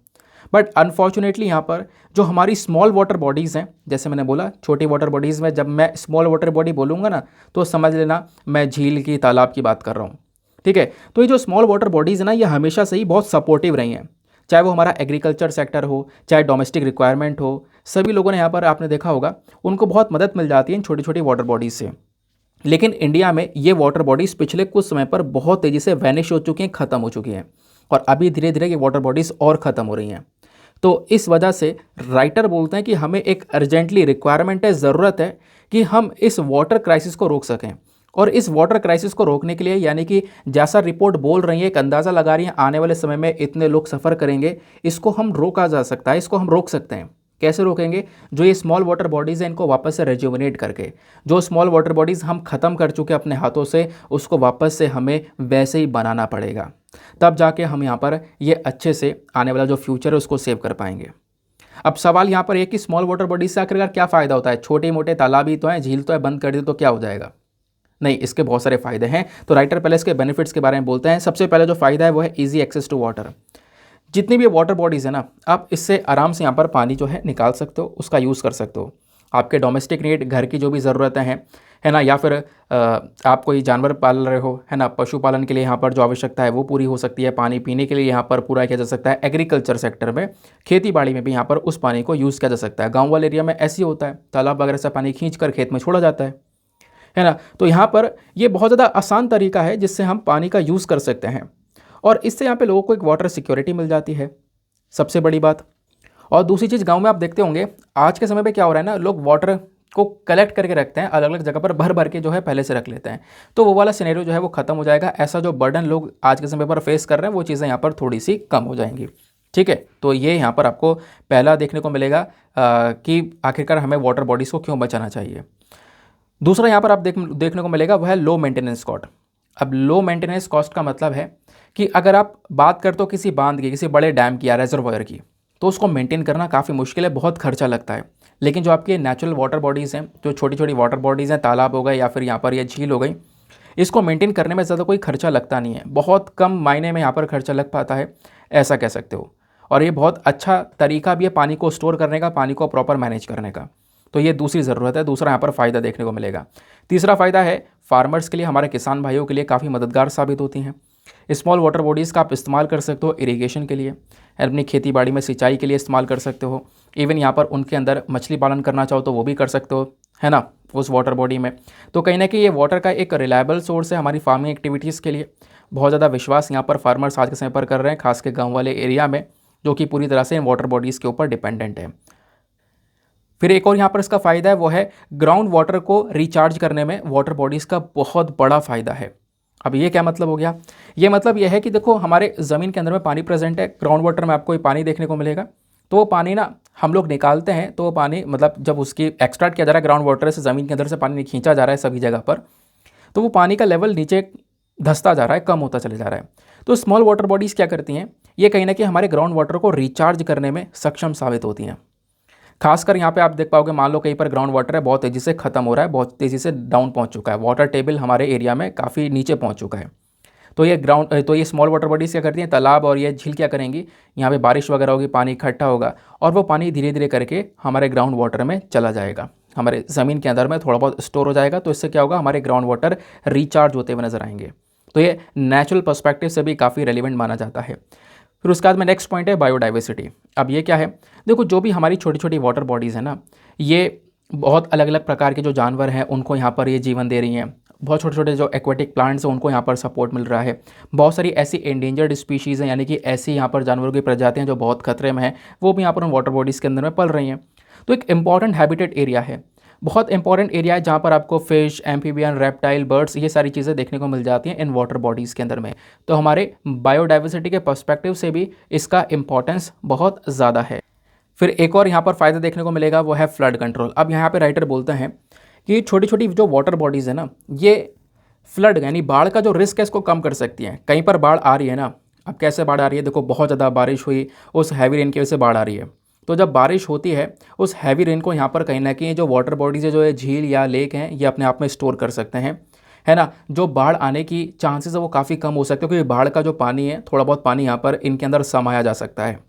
बट अनफॉर्चुनेटली यहाँ पर जो हमारी स्मॉल वाटर बॉडीज़ हैं, जैसे मैंने बोला छोटी वाटर बॉडीज़ में, जब मैं स्मॉल वाटर बॉडी बोलूँगा ना तो समझ लेना मैं झील की, तालाब की बात कर रहा हूँ। ठीक है, तो ये जो स्मॉल वाटर बॉडीज़ है ना, ये हमेशा से ही बहुत सपोर्टिव रही हैं, चाहे वो हमारा एग्रीकल्चर सेक्टर हो, चाहे डोमेस्टिक रिक्वायरमेंट हो। सभी लोगों ने यहाँ पर आपने देखा होगा उनको बहुत मदद मिल जाती है इन छोटी छोटी वाटर बॉडीज़ से। लेकिन इंडिया में ये वाटर बॉडीज़ पिछले कुछ समय पर बहुत तेज़ी से वैनिश हो चुकी हैं, ख़त्म हो चुकी हैं और अभी धीरे धीरे ये वाटर बॉडीज़ और ख़त्म हो रही हैं। तो इस वजह से राइटर बोलते हैं कि हमें एक अर्जेंटली रिक्वायरमेंट है, ज़रूरत है कि हम इस वाटर क्राइसिस को रोक सकें। और इस वाटर क्राइसिस को रोकने के लिए, यानी कि जैसा रिपोर्ट बोल रही है, एक अंदाज़ा लगा रही है आने वाले समय में इतने लोग सफ़र करेंगे, इसको हम रोका जा सकता है, इसको हम रोक सकते हैं। कैसे रोकेंगे? जो ये स्मॉल वाटर बॉडीज़ हैं इनको वापस से रेजुविनेट करके, जो स्मॉल वाटर बॉडीज़ हम ख़त्म कर चुके अपने हाथों से, उसको वापस से हमें वैसे ही बनाना पड़ेगा। तब जाके हम यहाँ पर ये अच्छे से आने वाला जो फ्यूचर है उसको सेव कर पाएंगे। अब सवाल यहाँ पर एक कि स्मॉल वाटर बॉडीज से आखिरकार क्या फ़ायदा होता है? छोटे मोटे तालाब ही तो हैं, झील तो है, बंद कर दे तो क्या हो जाएगा? नहीं, इसके बहुत सारे फ़ायदे हैं। तो राइटर पहले इसके बेनिफिट्स के बारे में बोलते हैं। सबसे पहले जो फ़ायदा है वो है ईजी एक्सेस टू वाटर। जितनी भी वाटर बॉडीज़ है ना, आप इससे आराम से यहाँ पर पानी जो है निकाल सकते हो, उसका यूज़ कर सकते हो। आपके डोमेस्टिक नीड, घर की जो भी ज़रूरतें हैं, है ना, या फिर आप कोई जानवर पाल रहे हो, है ना, पशुपालन के लिए यहाँ पर जो आवश्यकता है वो पूरी हो सकती है। पानी पीने के लिए यहाँ पर पूरा किया जा सकता है। एग्रीकल्चर सेक्टर में, खेती बाड़ी में भी यहाँ पर उस पानी को यूज़ किया जा सकता है। गाँव वाले एरिया में ऐसे ही होता है, तालाब वगैरह से पानी खींच कर खेत में छोड़ा जाता है ना। तो यहाँ पर ये बहुत ज़्यादा आसान तरीका है जिससे हम पानी का यूज़ कर सकते हैं। और इससे यहाँ पे लोगों को एक वाटर सिक्योरिटी मिल जाती है, सबसे बड़ी बात। और दूसरी चीज़, गांव में आप देखते होंगे आज के समय पे क्या हो रहा है ना, लोग वाटर को कलेक्ट करके रखते हैं, अलग अलग जगह पर भर भर के जो है पहले से रख लेते हैं, तो वो वाला सिनेरियो जो है वो खत्म हो जाएगा। ऐसा जो बर्डन लोग आज के समय पर फेस कर रहे हैं वो चीज़ें यहाँ पर थोड़ी सी कम हो जाएंगी। ठीक है, तो ये यहाँ पर आपको पहला देखने को मिलेगा कि आखिरकार हमें वाटर बॉडीज़ को क्यों बचाना चाहिए। दूसरा यहाँ पर आप देखने को मिलेगा वह है लो मेंटेनेंस कॉस्ट। अब लो मेंटेनेंस कॉस्ट का मतलब है कि अगर आप बात करते हो किसी बांध की, किसी बड़े डैम की या रेजर्वायर की, तो उसको मेंटेन करना काफ़ी मुश्किल है, बहुत खर्चा लगता है। लेकिन जो आपके नेचुरल वाटर बॉडीज़ हैं, जो छोटी छोटी वाटर बॉडीज़ हैं, तालाब हो गए या फिर यहाँ पर ये झील हो गई, इसको मेंटेन करने में ज़्यादा कोई खर्चा लगता नहीं है, बहुत कम मायने में यहाँ पर खर्चा लग पाता है, ऐसा कह सकते हो। और ये बहुत अच्छा तरीका भी है पानी को स्टोर करने का, पानी को प्रॉपर मैनेज करने का। तो ये दूसरी ज़रूरत है, दूसरा यहाँ पर फ़ायदा देखने को मिलेगा। तीसरा फ़ायदा है फार्मर्स के लिए, हमारे किसान भाइयों के लिए काफ़ी मददगार साबित होती हैं। स्मॉल वाटर बॉडीज़ का आप इस्तेमाल कर सकते हो इरिगेशन के लिए, अपनी खेती बाड़ी में सिंचाई के लिए इस्तेमाल कर सकते हो। इवन यहाँ पर उनके अंदर मछली पालन करना चाहो तो वो भी कर सकते हो, है ना, उस वाटर बॉडी में। तो कहीं ना कहीं ये वाटर का एक रिलायबल सोर्स है हमारी फार्मिंग एक्टिविटीज़ के लिए। बहुत ज़्यादा विश्वास यहाँ पर फार्मर्स आज के समय पर कर रहे हैं, खास के गाँव वाले एरिया में, जो कि पूरी तरह से इन वाटर बॉडीज़ के ऊपर डिपेंडेंट है। फिर एक और यहाँ पर इसका फ़ायदा है वो है ग्राउंड वाटर को रिचार्ज करने में वाटर बॉडीज़ का बहुत बड़ा फ़ायदा है। अब ये क्या मतलब हो गया, ये मतलब ये है कि देखो हमारे ज़मीन के अंदर में पानी प्रेजेंट है, ग्राउंड वाटर में आपको ये पानी देखने को मिलेगा। तो वो पानी ना हम लोग निकालते हैं, तो वो पानी मतलब जब उसकी एक्सट्रैक्ट किया जा रहा है ग्राउंड वाटर से, ज़मीन के अंदर से पानी खींचा जा रहा है सभी जगह पर, तो वो पानी का लेवल नीचे धंसता जा रहा है, कम होता चले जा रहा है। तो स्मॉल वाटर बॉडीज़ क्या करती हैं, ये कहीं ना कहीं हमारे ग्राउंड वाटर को रिचार्ज करने में सक्षम साबित होती हैं। खासकर यहाँ पे आप देख पाओगे, मान लो कहीं पर ग्राउंड वाटर है बहुत तेज़ी से ख़त्म हो रहा है, बहुत तेज़ी से डाउन पहुँच चुका है, वाटर टेबल हमारे एरिया में काफ़ी नीचे पहुँच चुका है। तो ये स्मॉल वाटर बॉडीज़ क्या करती हैं, तालाब और ये झील क्या करेंगी, यहाँ पे बारिश वगैरह होगी, पानी इकट्ठा होगा और वो पानी धीरे धीरे करके हमारे ग्राउंड वाटर में चला जाएगा, हमारे ज़मीन के अंदर में थोड़ा बहुत स्टोर हो जाएगा। तो इससे क्या होगा, हमारे ग्राउंड वाटर रिचार्ज होते हुए नजर आएंगे। तो ये नेचुरल पर्सपेक्टिव से भी काफ़ी रेलिवेंट माना जाता है। फिर उसके बाद में नेक्स्ट पॉइंट है बायोडाइवर्सिटी। अब ये क्या है, देखो जो भी हमारी छोटी छोटी वाटर बॉडीज़ हैं ना, ये बहुत अलग अलग प्रकार के जो जानवर हैं उनको यहाँ पर ये जीवन दे रही हैं। बहुत छोटे छोटे जो एक्वेटिक प्लांट्स हैं उनको यहाँ पर सपोर्ट मिल रहा है। बहुत सारी ऐसी एंडेंजर्ड स्पीशीज़ हैं, यानी कि ऐसी यहाँ पर जानवरों की प्रजातियाँ जो बहुत खतरे में हैं, वो भी यहाँ पर उन वाटर बॉडीज़ के अंदर में पल रही हैं। तो एक इंपॉर्टेंट हैबिटेट एरिया है, बहुत इंपॉर्टेंट एरिया है, जहाँ पर आपको फिश, एम्फीबियन, रेप्टाइल, बर्ड्स, ये सारी चीज़ें देखने को मिल जाती हैं इन वाटर बॉडीज़ के अंदर में। तो हमारे बायोडाइवर्सिटी के पर्सपेक्टिव से भी इसका इंपॉर्टेंस बहुत ज़्यादा है। फिर एक और यहाँ पर फ़ायदा देखने को मिलेगा वो है फ्लड कंट्रोल। अब यहाँ पे राइटर बोलते हैं कि छोटी छोटी जो वाटर बॉडीज़ है ना, ये फ्लड यानी बाढ़ का जो रिस्क है इसको कम कर सकती हैं। कहीं पर बाढ़ आ रही है ना, अब कैसे बाढ़ आ रही है, देखो बहुत ज़्यादा बारिश हुई, उस हैवी रेन की वजह से बाढ़ आ रही है। तो जब बारिश होती है उस हैवी रेन को यहाँ पर कहीं ना कहीं जो वाटर बॉडीज़ है, जो है झील या लेक हैं, ये अपने आप में स्टोर कर सकते हैं, है ना। जो बाढ़ आने की चांसेस है वो काफ़ी कम हो सकते हैं, क्योंकि बाढ़ का जो पानी है, थोड़ा बहुत पानी यहाँ पर इनके अंदर समाया जा सकता है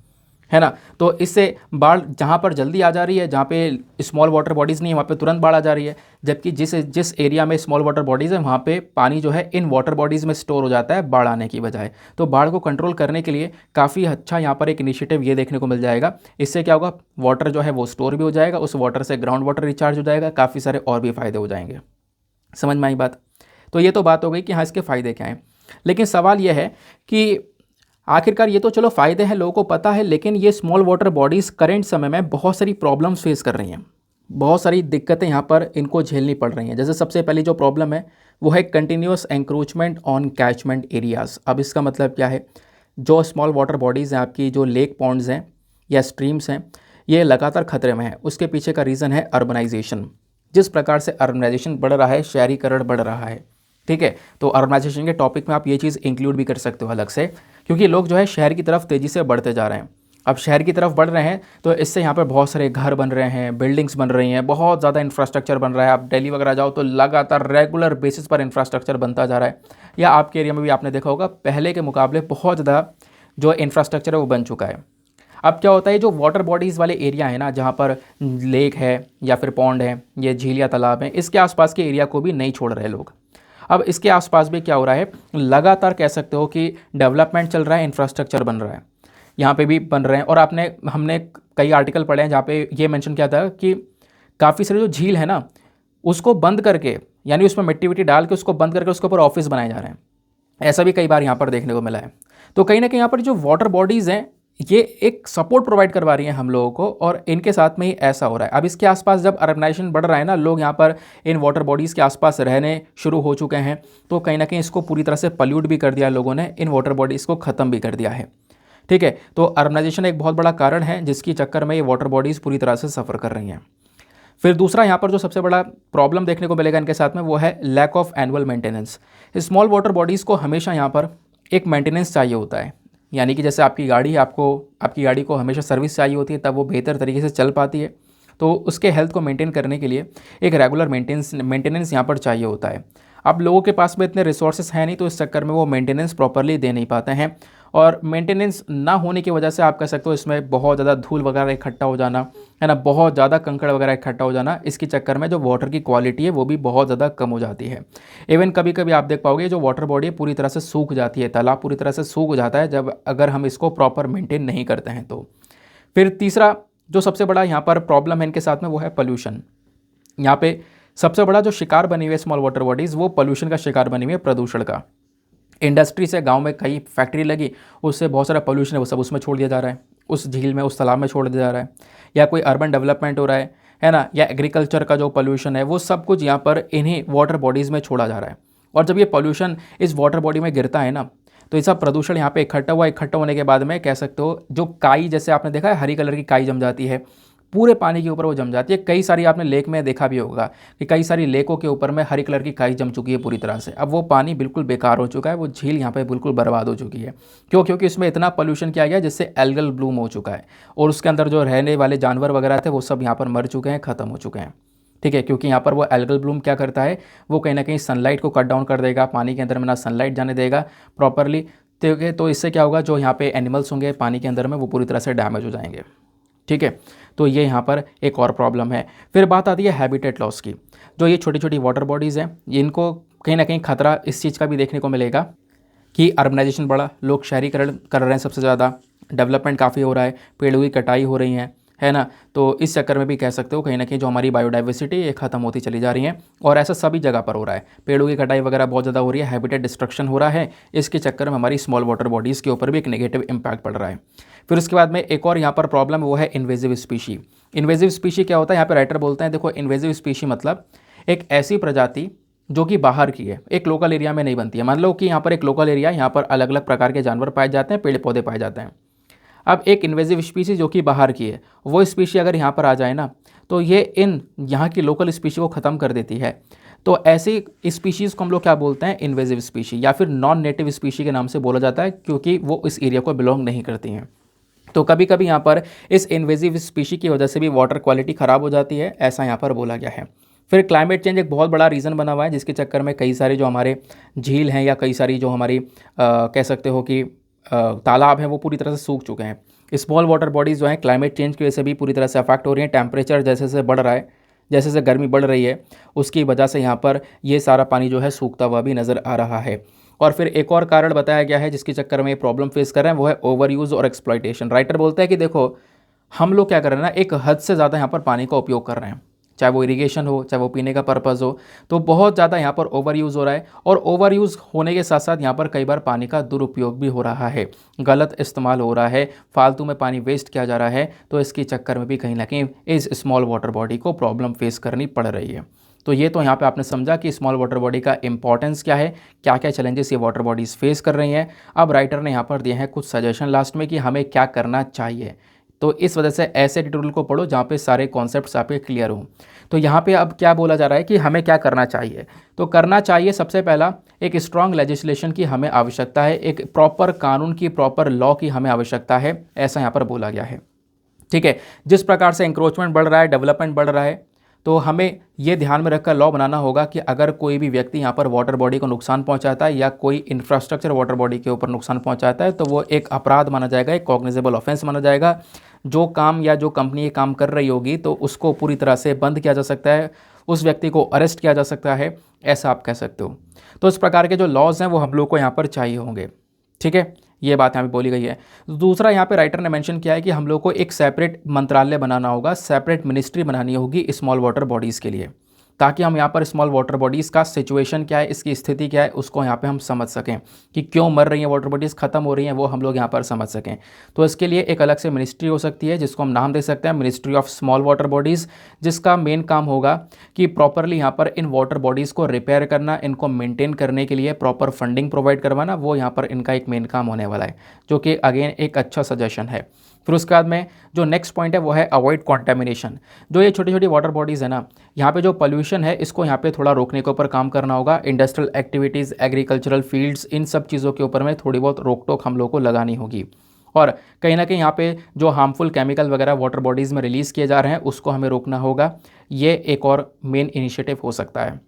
ना। तो इससे बाढ़ जहाँ पर जल्दी आ जा रही है, जहाँ पे स्मॉल वाटर बॉडीज़ नहीं है वहाँ पे तुरंत बाढ़ आ जा रही है, जबकि जिस एरिया में स्मॉल वाटर बॉडीज़ है वहाँ पे पानी जो है इन वाटर बॉडीज़ में स्टोर हो जाता है बाढ़ आने की बजाय। तो बाढ़ को कंट्रोल करने के लिए काफ़ी अच्छा यहाँ पर एक इनिशिएटिव ये देखने को मिल जाएगा। इससे क्या होगा, वाटर जो है वो स्टोर भी हो जाएगा, उस वाटर से ग्राउंड वाटर रिचार्ज हो जाएगा, काफ़ी सारे और भी फ़ायदे हो जाएंगे। समझ में आई बात। तो ये तो बात हो गई कि हाँ इसके फ़ायदे क्या हैं, लेकिन सवाल यह है कि आखिरकार ये तो चलो फ़ायदे हैं, लोगों को पता है, लेकिन ये स्मॉल वाटर बॉडीज़ करेंट समय में बहुत सारी प्रॉब्लम्स फेस कर रही हैं, बहुत सारी दिक्कतें यहाँ पर इनको झेलनी पड़ रही हैं। जैसे सबसे पहली जो प्रॉब्लम है वो है continuous encroachment on catchment areas. अब इसका मतलब क्या है, जो स्मॉल वाटर बॉडीज़ हैं आपकी, जो लेक पॉन्ड्स हैं या स्ट्रीम्स हैं, ये लगातार खतरे में है। उसके पीछे का रीज़न है अर्बनाइजेशन। जिस प्रकार से अर्बनाइजेशन बढ़ रहा है, शहरीकरण बढ़ रहा है, ठीक है, तो अर्बनाइजेशन के टॉपिक में आप ये चीज़ इंक्लूड भी कर सकते हो अलग से, क्योंकि लोग जो है शहर की तरफ तेज़ी से बढ़ते जा रहे हैं। अब शहर की तरफ बढ़ रहे हैं तो इससे यहाँ पर बहुत सारे घर बन रहे हैं, बिल्डिंग्स बन रही हैं, बहुत ज़्यादा इंफ्रास्ट्रक्चर बन रहा है। आप दिल्ली वगैरह जाओ तो लगातार रेगुलर बेसिस पर इंफ्रास्ट्रक्चर बनता जा रहा है, या आपके एरिया में भी आपने देखा होगा पहले के मुकाबले बहुत ज़्यादा जो इंफ्रास्ट्रक्चर है वो बन चुका है। अब क्या होता है, जो वाटर बॉडीज़ वाले एरिया है ना, जहाँ पर लेक है या फिर पॉन्ड है, ये झील या तालाब है, इसके आसपास के एरिया को भी नहीं छोड़ रहे लोग। अब इसके आसपास भी क्या हो रहा है, लगातार कह सकते हो कि डेवलपमेंट चल रहा है, इंफ्रास्ट्रक्चर बन रहा है, यहाँ पे भी बन रहे हैं। और हमने कई आर्टिकल पढ़े हैं जहाँ पे ये मेंशन किया था कि काफ़ी सारे जो झील है ना उसको बंद करके, यानी उसमें मिट्टी विट्टी डाल के उसको बंद करके उसके ऊपर ऑफिस बनाए जा रहे हैं। ऐसा भी कई बार यहाँ पर देखने को मिला है। तो कहीं ना कहीं यहाँ पर जो वाटर बॉडीज़ हैं ये एक सपोर्ट प्रोवाइड करवा रही हैं हम लोगों को, और इनके साथ में ही ऐसा हो रहा है। अब इसके आसपास जब अर्बनाइजेशन बढ़ रहा है ना, लोग यहाँ पर इन वाटर बॉडीज़ के आसपास रहने शुरू हो चुके हैं, तो कहीं ना कहीं इसको पूरी तरह से पल्यूट भी कर दिया लोगों ने, इन वाटर बॉडीज़ को ख़त्म भी कर दिया है। ठीक है, तो अर्बनाइजेशन एक बहुत बड़ा कारण है जिसकी चक्कर में ये वाटर बॉडीज़ पूरी तरह से सफ़र कर रही हैं। फिर दूसरा यहाँ पर जो सबसे बड़ा प्रॉब्लम देखने को मिलेगा इनके साथ में, वो है lack of annual maintenance. Small water bodies को हमेशा यहाँ पर एक मेंटेनेंस चाहिए होता है, यानी कि जैसे आपकी गाड़ी है, आपकी गाड़ी को हमेशा सर्विस चाहिए होती है, तब वो बेहतर तरीके से चल पाती है। तो उसके हेल्थ को मेंटेन करने के लिए एक रेगुलर मेंटेनेंस यहाँ पर चाहिए होता है। अब लोगों के पास में इतने रिसोर्सेस हैं नहीं, तो इस चक्कर में वो मेंटेनेंस प्रॉपरली दे नहीं पाते हैं, और मेंटेनेंस ना होने की वजह से आप कह सकते हो इसमें बहुत ज़्यादा धूल वगैरह इकट्ठा हो जाना है ना, बहुत ज़्यादा कंकड़ वगैरह इकट्ठा हो जाना, इसके चक्कर में जो वाटर की क्वालिटी है वो भी बहुत ज़्यादा कम हो जाती है। इवन कभी कभी आप देख पाओगे जो वाटर बॉडी है पूरी तरह से सूख जाती है, तालाब पूरी तरह से सूख जाता है जब अगर हम इसको प्रॉपर मेंटेन नहीं करते हैं तो। फिर तीसरा जो सबसे बड़ा यहाँ पर प्रॉब्लम है इनके साथ में, वो है पोल्यूशन। यहाँ पे सबसे बड़ा जो शिकार बनी हुई है स्मॉल वाटर बॉडीज़, वो पोल्यूशन का शिकार बनी हुई है, प्रदूषण का। इंडस्ट्री से गांव में कई फैक्ट्री लगी, उससे बहुत सारा पोल्यूशन है वो सब उसमें छोड़ दिया जा रहा है, उस झील में, उस तालाब में छोड़ दिया जा रहा है। या कोई अर्बन डेवलपमेंट हो रहा है ना, या एग्रीकल्चर का जो पोल्यूशन है वो सब कुछ यहाँ पर इन्हीं वाटर बॉडीज़ में छोड़ा जा रहा है। और जब ये पोल्यूशन इस वाटर बॉडी में गिरता है ना, तो ये सब प्रदूषण यहाँ पे इकट्ठा होने के बाद में कह सकते हो जो काई, जैसे आपने देखा है हरी कलर की काई जम जाती है पूरे पानी के ऊपर, वो जम जाती है। कई सारी आपने लेक में देखा भी होगा कि कई सारी लेकों के ऊपर में हरी कलर की काई जम चुकी है पूरी तरह से। अब वो पानी बिल्कुल बेकार हो चुका है, वो झील यहाँ पे बिल्कुल बर्बाद हो चुकी है। क्यों? क्योंकि इसमें इतना पोल्यूशन किया गया जिससे एल्गल ब्लूम हो चुका है, और उसके अंदर जो रहने वाले जानवर वगैरह थे वो सब यहाँ पर मर चुके हैं, ख़त्म हो चुके हैं। ठीक है, क्योंकि यहाँ पर वो एल्गल ब्लूम क्या करता है, वो कहीं ना कहीं सनलाइट को कट डाउन कर देगा, पानी के अंदर में ना सनलाइट जाने देगा प्रॉपरली। तो इससे क्या होगा, जो यहाँ पे एनिमल्स होंगे पानी के अंदर में वो पूरी तरह से डैमेज हो जाएंगे। ठीक है, तो ये यहाँ पर एक और प्रॉब्लम है। फिर बात आती है हैबिटेट लॉस की। जो ये छोटी छोटी वाटर बॉडीज़ हैं, इनको कहीं ना कहीं खतरा इस चीज़ का भी देखने को मिलेगा कि अर्बनाइजेशन बढ़ा, लोग शहरीकरण कर रहे हैं, सबसे ज़्यादा डेवलपमेंट काफ़ी हो रहा है, पेड़ों की कटाई हो रही है ना, तो इस चक्कर में भी कह सकते हो कहीं ना कहीं जो हमारी बायोडाइवर्सिटी ये ख़त्म होती चली जा रही है, और ऐसा सभी जगह पर हो रहा है। पेड़ों की कटाई वगैरह बहुत ज़्यादा हो रही है, हैबिटेट डिस्ट्रक्शन हो रहा है, इसके चक्कर में हमारी स्मॉल वाटर बॉडीज़ के ऊपर भी एक नेगेटिव इम्पैक्ट पड़ रहा है। फिर उसके बाद में एक और यहाँ पर प्रॉब्लम है, वो है इन्वेजिव स्पीशी। इन्वेजिव स्पीशी क्या होता है, यहाँ पर राइटर बोलते हैं, देखो इन्वेजिव स्पीशी मतलब एक ऐसी प्रजाति जो कि बाहर की है, एक लोकल एरिया में नहीं बनती है। मान लो कि यहाँ पर एक लोकल एरिया, यहाँ पर अलग अलग प्रकार के जानवर पाए जाते हैं, पेड़ पौधे पाए जाते हैं। अब एक इन्वेजिव स्पीशी जो कि बाहर की है, वो स्पीशी अगर यहाँ पर आ जाए ना, तो ये इन यहाँ की लोकल स्पीशी को ख़त्म कर देती है। तो ऐसी स्पीशीज़ को हम लोग क्या बोलते हैं, इन्वेजिव स्पीशी, या फिर नॉन नेटिव स्पीशी के नाम से बोला जाता है, क्योंकि वो इस एरिया को बिलोंग नहीं करती हैं। तो कभी कभी यहाँ पर इस इन्वेजिव स्पीशी की वजह से भी वाटर क्वालिटी ख़राब हो जाती है, ऐसा यहाँ पर बोला गया है। फिर क्लाइमेट चेंज एक बहुत बड़ा रीज़न बना हुआ है, जिसके चक्कर में कई सारे जो हमारे झील हैं या कई सारी जो हमारी कह सकते हो कि तालाब हैं वो पूरी तरह से सूख चुके हैं। स्मॉल वाटर बॉडीज़ जो हैं क्लाइमेट चेंज की वजह से भी पूरी तरह से अफेक्ट हो रही हैं। टेम्परेचर जैसे जैसे बढ़ रहा है, जैसे जैसे गर्मी बढ़ रही है, उसकी वजह से यहाँ पर ये सारा पानी जो है सूखता हुआ भी नज़र आ रहा है। और फिर एक और कारण बताया गया है जिसके चक्कर में ये प्रॉब्लम फेस कर रहे हैं, वो है ओवर यूज़ और एक्सप्लॉइटेशन। राइटर बोलते हैं कि देखो हम लोग क्या कर रहे हैं ना, एक हद से ज़्यादा यहाँ पर पानी का उपयोग कर रहे हैं, चाहे वो इरिगेशन हो, चाहे वो पीने का पर्पज़ हो, तो बहुत ज़्यादा यहाँ पर ओवर यूज़ हो रहा है। और ओवर यूज़ होने के साथ साथ यहाँ पर कई बार पानी का दुरुपयोग भी हो रहा है, गलत इस्तेमाल हो रहा है, फालतू में पानी वेस्ट किया जा रहा है। तो इसके चक्कर में भी कहीं ना कहीं इस स्मॉल वाटर बॉडी को प्रॉब्लम फेस करनी पड़ रही है। तो ये तो यहाँ पे आपने समझा कि स्मॉल वाटर बॉडी का इंपॉर्टेंस क्या है, क्या क्या चैलेंजेस ये वाटर बॉडीज़ फेस कर रही हैं। अब राइटर ने यहाँ पर दिए हैं कुछ सजेशन लास्ट में कि हमें क्या करना चाहिए। तो इस वजह से ऐसे ट्यूटोरियल को पढ़ो जहाँ पे सारे कॉन्सेप्ट्स आपके क्लियर हों। तो यहाँ पे अब क्या बोला जा रहा है कि हमें क्या करना चाहिए, तो करना चाहिए सबसे पहला एक स्ट्रॉन्ग लेजिस्लेशन की हमें आवश्यकता है, एक प्रॉपर कानून की, प्रॉपर लॉ की हमें आवश्यकता है, ऐसा यहाँ पर बोला गया है। ठीक है, जिस प्रकार से इंक्रोचमेंट बढ़ रहा है, डेवलपमेंट बढ़ रहा है, तो हमें ये ध्यान में रखकर लॉ बनाना होगा कि अगर कोई भी व्यक्ति यहाँ पर वाटर बॉडी को नुकसान पहुँचाता है या कोई इंफ्रास्ट्रक्चर वाटर बॉडी के ऊपर नुकसान पहुँचाता है, तो वो एक अपराध माना जाएगा, एक कॉग्निजेबल ऑफेंस माना जाएगा। जो काम या जो कंपनी ये काम कर रही होगी तो उसको पूरी तरह से बंद किया जा सकता है, उस व्यक्ति को अरेस्ट किया जा सकता है, ऐसा आप कह सकते हो। तो इस प्रकार के जो लॉज हैं वो हम लोग को यहाँ पर चाहिए होंगे। ठीक है, ये बात यहाँ पे बोली गई है। दूसरा यहाँ पे राइटर ने मेंशन किया है कि हम लोग को एक सेपरेट मंत्रालय बनाना होगा, सेपरेट मिनिस्ट्री बनानी होगी स्मॉल वाटर बॉडीज़ के लिए। ताकि हम यहाँ पर स्मॉल वाटर बॉडीज़ का सिचुएशन क्या है, इसकी स्थिति क्या है, उसको यहाँ पे हम समझ सकें कि क्यों मर रही हैं वाटर बॉडीज़, ख़त्म हो रही हैं, वो हम लोग यहाँ पर समझ सकें। तो इसके लिए एक अलग से मिनिस्ट्री हो सकती है जिसको हम नाम दे सकते हैं ministry of small water bodies, जिसका मेन काम होगा कि प्रॉपरली यहाँ पर इन वाटर बॉडीज़ को रिपेयर करना, इनको मेंटेन करने के लिए प्रॉपर फंडिंग प्रोवाइड करवाना, वो यहाँ पर इनका एक मेन काम होने वाला है, जो कि अगेन एक अच्छा सजेशन है। फिर उसके बाद में जो नेक्स्ट पॉइंट है वो है अवॉइड कॉन्टेमिनेशन। जो ये छोटी छोटी वाटर बॉडीज़ है ना, यहाँ पे जो पोल्यूशन है इसको यहाँ पे थोड़ा रोकने के ऊपर काम करना होगा। इंडस्ट्रियल एक्टिविटीज़, एग्रीकल्चरल फील्ड्स, इन सब चीज़ों के ऊपर में थोड़ी बहुत रोक टोक हम लोग को लगानी होगी। और कहीं ना कहीं यहाँ पे जो हार्मफुल केमिकल वगैरह वाटर बॉडीज़ में रिलीज़ किए जा रहे हैं उसको हमें रोकना होगा। ये एक और मेन इनिशिएटिव हो सकता है।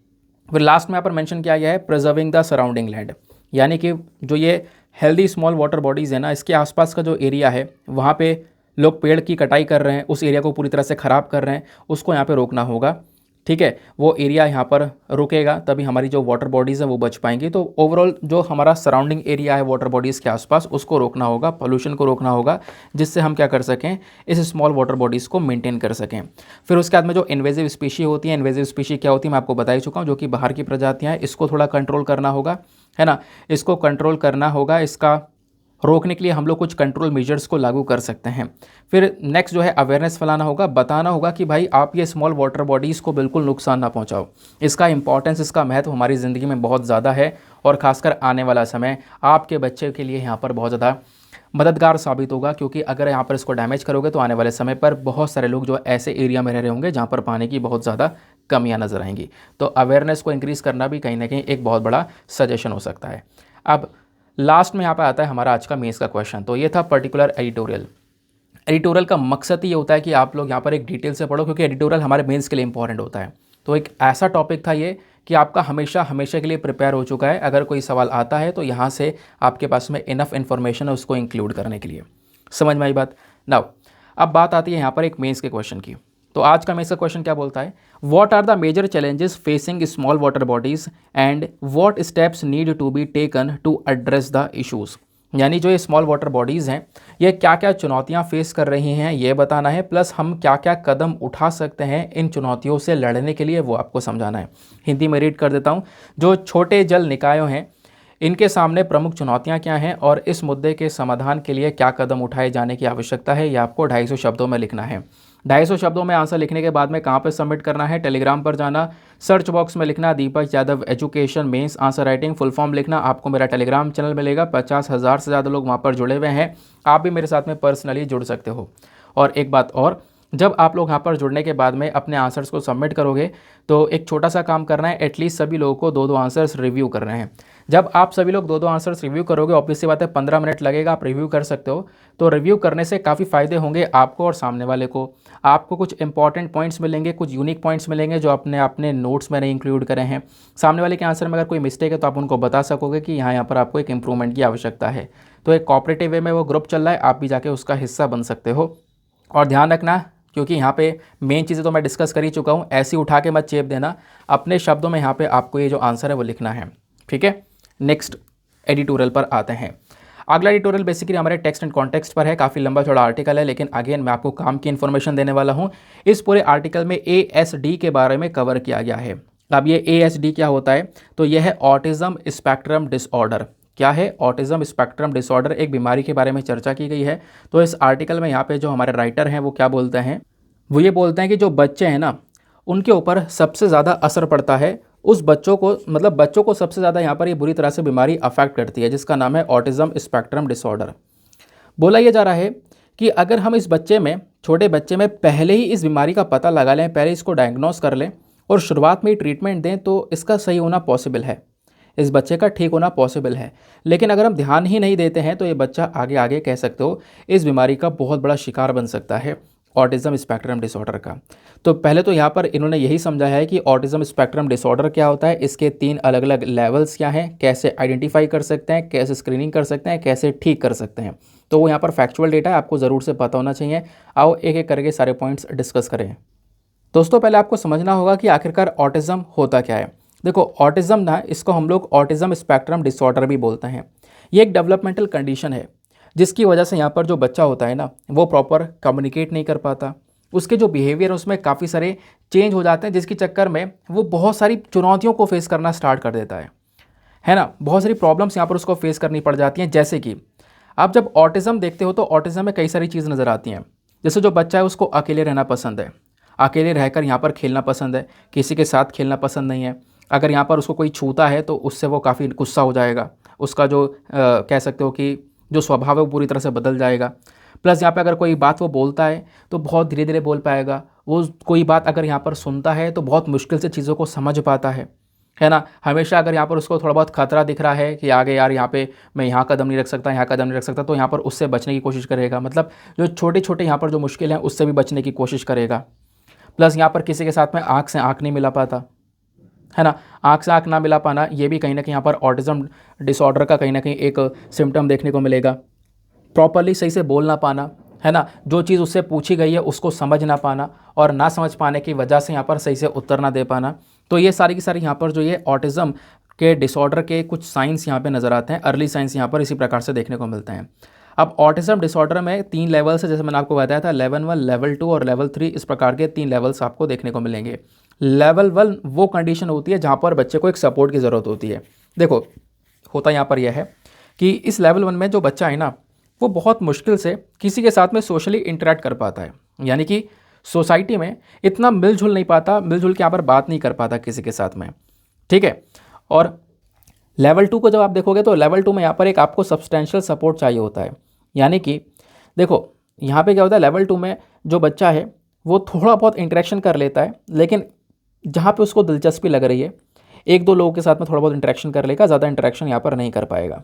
फिर लास्ट में यहाँ पर मेंशन किया गया है प्रिजर्विंग द सराउंडिंग लैंड, यानी कि जो ये हेल्दी स्मॉल वाटर बॉडीज़ है ना, इसके आसपास का जो एरिया है वहाँ पे लोग पेड़ की कटाई कर रहे हैं, उस एरिया को पूरी तरह से ख़राब कर रहे हैं, उसको यहाँ पे रोकना होगा। ठीक है, वो एरिया यहाँ पर रुकेगा तभी हमारी जो वाटर बॉडीज़ है वो बच पाएंगी। तो ओवरऑल जो हमारा सराउंडिंग एरिया है वाटर बॉडीज़ के आसपास, उसको रोकना होगा, पोल्यूशन को रोकना होगा, जिससे हम क्या कर सकें, इस स्मॉल वाटर बॉडीज़ को मेंटेन कर सकें। फिर उसके बाद में जो इन्वेजिव स्पीशी होती है, इन्वेजिव स्पीशी क्या होती है मैं आपको बता ही चुका हूँ, जो कि बाहर की प्रजातियाँ हैं, इसको थोड़ा कंट्रोल करना होगा, है ना, इसको कंट्रोल करना होगा। इसका रोकने के लिए हम लोग कुछ कंट्रोल मेजर्स को लागू कर सकते हैं। फिर नेक्स्ट जो है अवेयरनेस फैलाना होगा, बताना होगा कि भाई आप ये स्मॉल वाटर बॉडीज़ को बिल्कुल नुकसान ना पहुंचाओ। इसका इंपॉर्टेंस, इसका महत्व हमारी ज़िंदगी में बहुत ज़्यादा है और ख़ासकर आने वाला समय आपके बच्चे के लिए यहाँ पर बहुत ज़्यादा मददगार साबित होगा, क्योंकि अगर यहाँ पर इसको डैमेज करोगे तो आने वाले समय पर बहुत सारे लोग जो ऐसे एरिया में रह रहे होंगे जहाँ पर पानी की बहुत ज़्यादा कमियाँ नज़र आएंगी। तो अवेयरनेस को इंक्रीज़ करना भी कहीं ना कहीं एक बहुत बड़ा सजेशन हो सकता है। अब लास्ट में यहाँ पे आता है हमारा आज का मेंस का क्वेश्चन। तो ये था पर्टिकुलर एडिटोरियल। एडिटोरियल का मकसद ये होता है कि आप लोग यहाँ पर एक डिटेल से पढ़ो, क्योंकि एडिटोरियल हमारे मेंस के लिए इंपॉर्टेंट होता है। तो एक ऐसा टॉपिक था ये कि आपका हमेशा हमेशा के लिए प्रिपेयर हो चुका है। अगर कोई सवाल आता है तो यहाँ से आपके पास में इनफ इन्फॉर्मेशन है उसको इंक्लूड करने के लिए। समझ में आई बात? नाउ अब बात आती है यहाँ पर एक मेंस के क्वेश्चन की। तो आज का मेंस का क्वेश्चन क्या बोलता है, what are the major challenges facing small water bodies and what steps need to be taken to address the issues. यानी जो ये स्मॉल वाटर बॉडीज़ हैं ये क्या क्या चुनौतियां फेस कर रही हैं ये बताना है, प्लस हम क्या क्या कदम उठा सकते हैं इन चुनौतियों से लड़ने के लिए वो आपको समझाना है। हिंदी में रीड कर देता हूँ। जो छोटे जल निकायों हैं इनके सामने प्रमुख चुनौतियां क्या हैं और इस मुद्दे के समाधान के लिए क्या कदम उठाए जाने की आवश्यकता है, ये आपको 250 शब्दों में लिखना है। 250 शब्दों में आंसर लिखने के बाद में कहाँ पे सबमिट करना है, टेलीग्राम पर जाना, सर्च बॉक्स में लिखना Deepak Yadav education mains answer writing, full form लिखना। आपको मेरा टेलीग्राम चैनल मिलेगा, 50,000 से ज़्यादा लोग वहाँ पर जुड़े हुए हैं। आप भी मेरे साथ में पर्सनली जुड़ सकते हो। और एक बात और, जब आप लोग यहाँ पर जुड़ने के बाद में अपने आंसर्स को सबमिट करोगे तो एक छोटा सा काम करना है, एटलीस्ट सभी लोगों को 2-2 आंसर्स रिव्यू करने हैं। जब आप सभी लोग 2-2 आंसर्स रिव्यू करोगे, ऑब्वियस सी बात है 15 मिनट लगेगा, आप रिव्यू कर सकते हो। तो रिव्यू करने से काफ़ी फ़ायदे होंगे आपको और सामने वाले को। आपको कुछ इंपॉर्टेंट पॉइंट्स मिलेंगे, कुछ यूनिक पॉइंट्स मिलेंगे जो आपने अपने नोट्स में नहीं इंक्लूड करे हैं। सामने वाले के आंसर में अगर कोई मिस्टेक है तो आप उनको बता सकोगे कि यहाँ पर आपको एक इंप्रूवमेंट की आवश्यकता है। तो एक कॉपरेटिव वे में वो ग्रुप चल रहा है, आप भी जाके उसका हिस्सा बन सकते हो। और ध्यान रखना, क्योंकि यहाँ पे मेन चीज़ें तो मैं डिस्कस कर ही चुका हूँ, ऐसी उठा के मत चेप देना, अपने शब्दों में यहाँ पे आपको ये जो आंसर है वो लिखना है। ठीक है, नेक्स्ट एडिटोरियल पर आते हैं। अगला एडिटोरियल बेसिकली हमारे टेक्स्ट एंड कॉन्टेक्स्ट पर है। काफ़ी लंबा थोड़ा आर्टिकल है, लेकिन अगेन मैं आपको काम की इन्फॉर्मेशन देने वाला हूँ। इस पूरे आर्टिकल में ASD के बारे में कवर किया गया है। अब ये ASD क्या होता है, तो यह है ऑटिज्म स्पेक्ट्रम डिसऑर्डर। क्या है? ऑटिज्म स्पेक्ट्रम डिसऑर्डर, एक बीमारी के बारे में चर्चा की गई है। तो इस आर्टिकल में यहाँ पे जो हमारे राइटर हैं वो क्या बोलते हैं, वो ये बोलते हैं कि जो बच्चे हैं ना उनके ऊपर सबसे ज़्यादा असर पड़ता है, उस बच्चों को, मतलब बच्चों को सबसे ज़्यादा यहाँ पर ये बुरी तरह से बीमारी अफेक्ट करती है, जिसका नाम है ऑटिज्म स्पेक्ट्रम डिसऑर्डर। बोला ये जा रहा है कि अगर हम इस बच्चे में, छोटे बच्चे में पहले ही इस बीमारी का पता लगा लें, पहले इसको डायग्नोस कर लें और शुरुआत में ही ट्रीटमेंट दें तो इसका सही होना पॉसिबल है, इस बच्चे का ठीक होना पॉसिबल है। लेकिन अगर हम ध्यान ही नहीं देते हैं तो ये बच्चा आगे आगे कह सकते हो इस बीमारी का बहुत बड़ा शिकार बन सकता है, ऑटिज्म स्पेक्ट्रम डिसऑर्डर का। तो पहले तो यहाँ पर इन्होंने यही समझाया है कि ऑटिज्म स्पेक्ट्रम डिसऑर्डर क्या होता है, इसके 3 अलग अलग लेवल्स क्या हैं, कैसे आइडेंटिफाई कर सकते हैं, कैसे स्क्रीनिंग कर सकते हैं, कैसे ठीक कर सकते हैं। तो वो यहाँ पर फैक्चुअल डेटा है, आपको ज़रूर से पता होना चाहिए। आओ एक एक करके सारे पॉइंट्स डिस्कस करें। दोस्तों पहले आपको समझना होगा कि आखिरकार ऑटिज्म होता क्या है। देखो ऑटिज्म ना, इसको हम लोग ऑटिज्म स्पेक्ट्रम डिसऑर्डर भी बोलते हैं। ये एक डेवलपमेंटल कंडीशन है जिसकी वजह से यहाँ पर जो बच्चा होता है ना वो प्रॉपर कम्युनिकेट नहीं कर पाता, उसके जो बिहेवियर है उसमें काफ़ी सारे चेंज हो जाते हैं, जिसके चक्कर में वो बहुत सारी चुनौतियों को फेस करना स्टार्ट कर देता है ना। बहुत सारी प्रॉब्लम्स यहाँ पर उसको फेस करनी पड़ जाती हैं। जैसे कि आप जब ऑटिज़म देखते हो तो ऑटिज़म में कई सारी चीज़ नज़र आती हैं। जैसे जो बच्चा है उसको अकेले रहना पसंद है, अकेले रहकर यहाँ पर खेलना पसंद है, किसी के साथ खेलना पसंद नहीं है। अगर यहाँ पर उसको कोई छूता है तो उससे वो काफ़ी गुस्सा हो जाएगा, उसका जो कह सकते हो कि जो स्वभाव है वो पूरी तरह से बदल जाएगा। प्लस यहाँ पे अगर कोई बात वो बोलता है तो बहुत धीरे धीरे बोल पाएगा। वो कोई बात अगर यहाँ पर सुनता है तो बहुत मुश्किल से चीज़ों को समझ पाता है ना। हमेशा अगर यहाँ पर उसको थोड़ा बहुत खतरा दिख रहा है कि आगे यार यहाँ पे मैं यहाँ कदम नहीं रख सकता, यहाँ कदम नहीं रख सकता, तो यहाँ पर उससे बचने की कोशिश करेगा। मतलब जो छोटे छोटे यहाँ पर जो मुश्किल हैं उससे भी बचने की कोशिश करेगा। प्लस यहाँ पर किसी के साथ में आँख से आँख नहीं मिला पाता, है ना। आँख से आँख ना मिला पाना ये भी कहीं ना कहीं यहाँ पर ऑटिज़म डिसऑर्डर का कहीं ना कहीं एक सिम्टम देखने को मिलेगा। प्रॉपरली सही से बोल ना पाना, है ना। जो चीज़ उससे पूछी गई है उसको समझ ना पाना, और ना समझ पाने की वजह से यहाँ पर सही से उत्तर ना दे पाना। तो ये सारी की सारी यहाँ पर जो ये ऑटिज़म के डिसऑर्डर के कुछ साइंस यहाँ पे नज़र आते हैं, अर्ली साइंस यहाँ पर इसी प्रकार से देखने को मिलते हैं। अब ऑटिज़म डिसऑर्डर में 3 लेवल्स है, जैसे मैंने आपको बताया था, लेवल 1, लेवल 2 और लेवल 3, इस प्रकार के 3 लेवल्स आपको देखने को मिलेंगे। लेवल 1 वो कंडीशन होती है जहाँ पर बच्चे को एक सपोर्ट की ज़रूरत होती है। देखो होता यहाँ पर यह है कि इस लेवल 1 में जो बच्चा है ना वो बहुत मुश्किल से किसी के साथ में सोशली इंटरेक्ट कर पाता है, यानी कि सोसाइटी में इतना मिलजुल नहीं पाता, मिलजुल के यहाँ पर बात नहीं कर पाता किसी के साथ में, ठीक है। और लेवल 2 को जब आप देखोगे तो लेवल 2 में यहाँ पर एक आपको सब्सटेंशियल सपोर्ट चाहिए होता है। यानी कि देखो यहाँ पे क्या होता है, लेवल 2 में जो बच्चा है वो थोड़ा बहुत इंटरेक्शन कर लेता है, लेकिन जहाँ पे उसको दिलचस्पी लग रही है 1-2 लोगों के साथ में थोड़ा बहुत इंटरेक्शन कर लेगा, ज़्यादा इंटरेक्शन यहाँ पर नहीं कर पाएगा,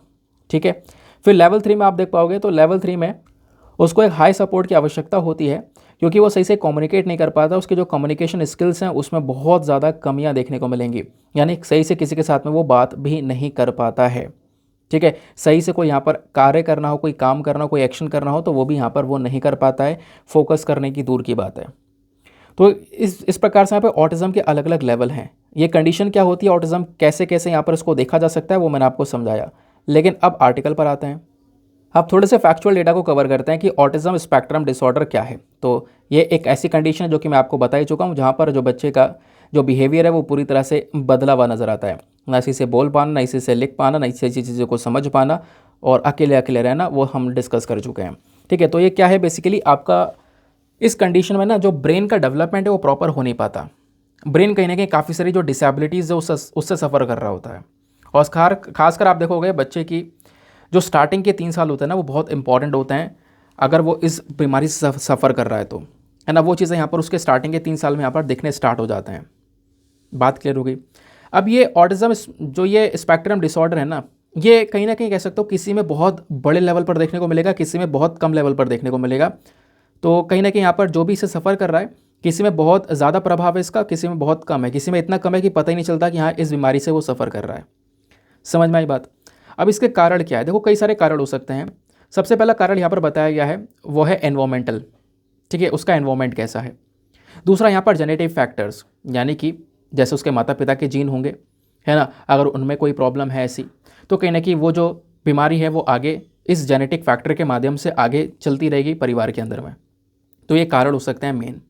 ठीक है। फिर लेवल 3 में आप देख पाओगे तो लेवल 3 में उसको एक हाई सपोर्ट की आवश्यकता होती है, क्योंकि वो सही से कम्युनिकेट नहीं कर पाता। उसके जो कम्युनिकेशन स्किल्स हैं उसमें बहुत ज़्यादा कमियां देखने को मिलेंगी, यानी सही से किसी के साथ में वो बात भी नहीं कर पाता है, ठीक है। सही से कोई यहाँ पर कार्य करना हो, कोई काम करना हो, कोई एक्शन करना हो तो वो भी यहाँ पर वो नहीं कर पाता है, फोकस करने की दूर की बात है। तो इस प्रकार से यहाँ पर ऑटिज़म के अलग अलग लेवल हैं। ये कंडीशन क्या होती है, ऑटिज़म कैसे कैसे यहाँ पर इसको देखा जा सकता है, वो मैंने आपको समझाया। लेकिन अब आर्टिकल पर आते हैं। अब थोड़े से फैक्चुअल डेटा को कवर करते हैं कि ऑटिज़म स्पेक्ट्रम डिसऑर्डर क्या है। तो ये एक ऐसी कंडीशन है जो कि मैं आपको बता ही चुका हूँ, जहाँ पर जो बच्चे का जो बिहेवियर है वो पूरी तरह से बदला हुआ नज़र आता है। ना इसी से बोल पाना, ना इसी से लिख पाना, ना इसी चीज़ों को समझ पाना, और अकेले अकेले रहना, वो हम डिस्कस कर चुके हैं, ठीक है। तो ये क्या है, बेसिकली आपका इस कंडीशन में ना जो ब्रेन का डेवलपमेंट है वो प्रॉपर हो नहीं पाता। ब्रेन कहीं ना कहीं काफ़ी सारी जो डिसेबिलिटीज़ है उससे सफ़र कर रहा होता है। और खासकर आप देखोगे बच्चे की जो स्टार्टिंग के 3 साल होते हैं ना वो बहुत इंपॉर्टेंट होते हैं, अगर वो इस बीमारी से सफ़र कर रहा है तो, है ना। वो चीज़ें यहाँ पर उसके स्टार्टिंग के 3 साल में यहाँ पर दिखने स्टार्ट हो जाते हैं। बात क्लियर हो गई। अब ये ऑटिज़म जो ये स्पेक्ट्रम डिसऑर्डर है ना, ये कहीं ना कहीं कह सकते हो किसी में बहुत बड़े लेवल पर देखने को मिलेगा, किसी में बहुत कम लेवल पर देखने को मिलेगा। तो कहीं ना कहीं यहाँ पर जो भी इसे सफ़र कर रहा है, किसी में बहुत ज़्यादा प्रभाव है इसका, किसी में बहुत कम है, किसी में इतना कम है कि पता ही नहीं चलता कि हाँ इस बीमारी से वो सफ़र कर रहा है। समझ में आई बात। अब इसके कारण क्या है, देखो कई सारे कारण हो सकते हैं। सबसे पहला कारण यहाँ पर बताया गया है वो है एनवायरमेंटल, ठीक है, उसका एनवायरमेंट कैसा है। दूसरा यहाँ पर जेनेटिक फैक्टर्स, यानी कि जैसे उसके माता पिता के जीन होंगे, है ना, अगर उनमें कोई प्रॉब्लम है ऐसी तो कहीं ना कहीं वो जो बीमारी है वो आगे इस जेनेटिक फैक्टर के माध्यम से आगे चलती रहेगी परिवार के अंदर में। तो ये कारण हो सकते हैं मेन।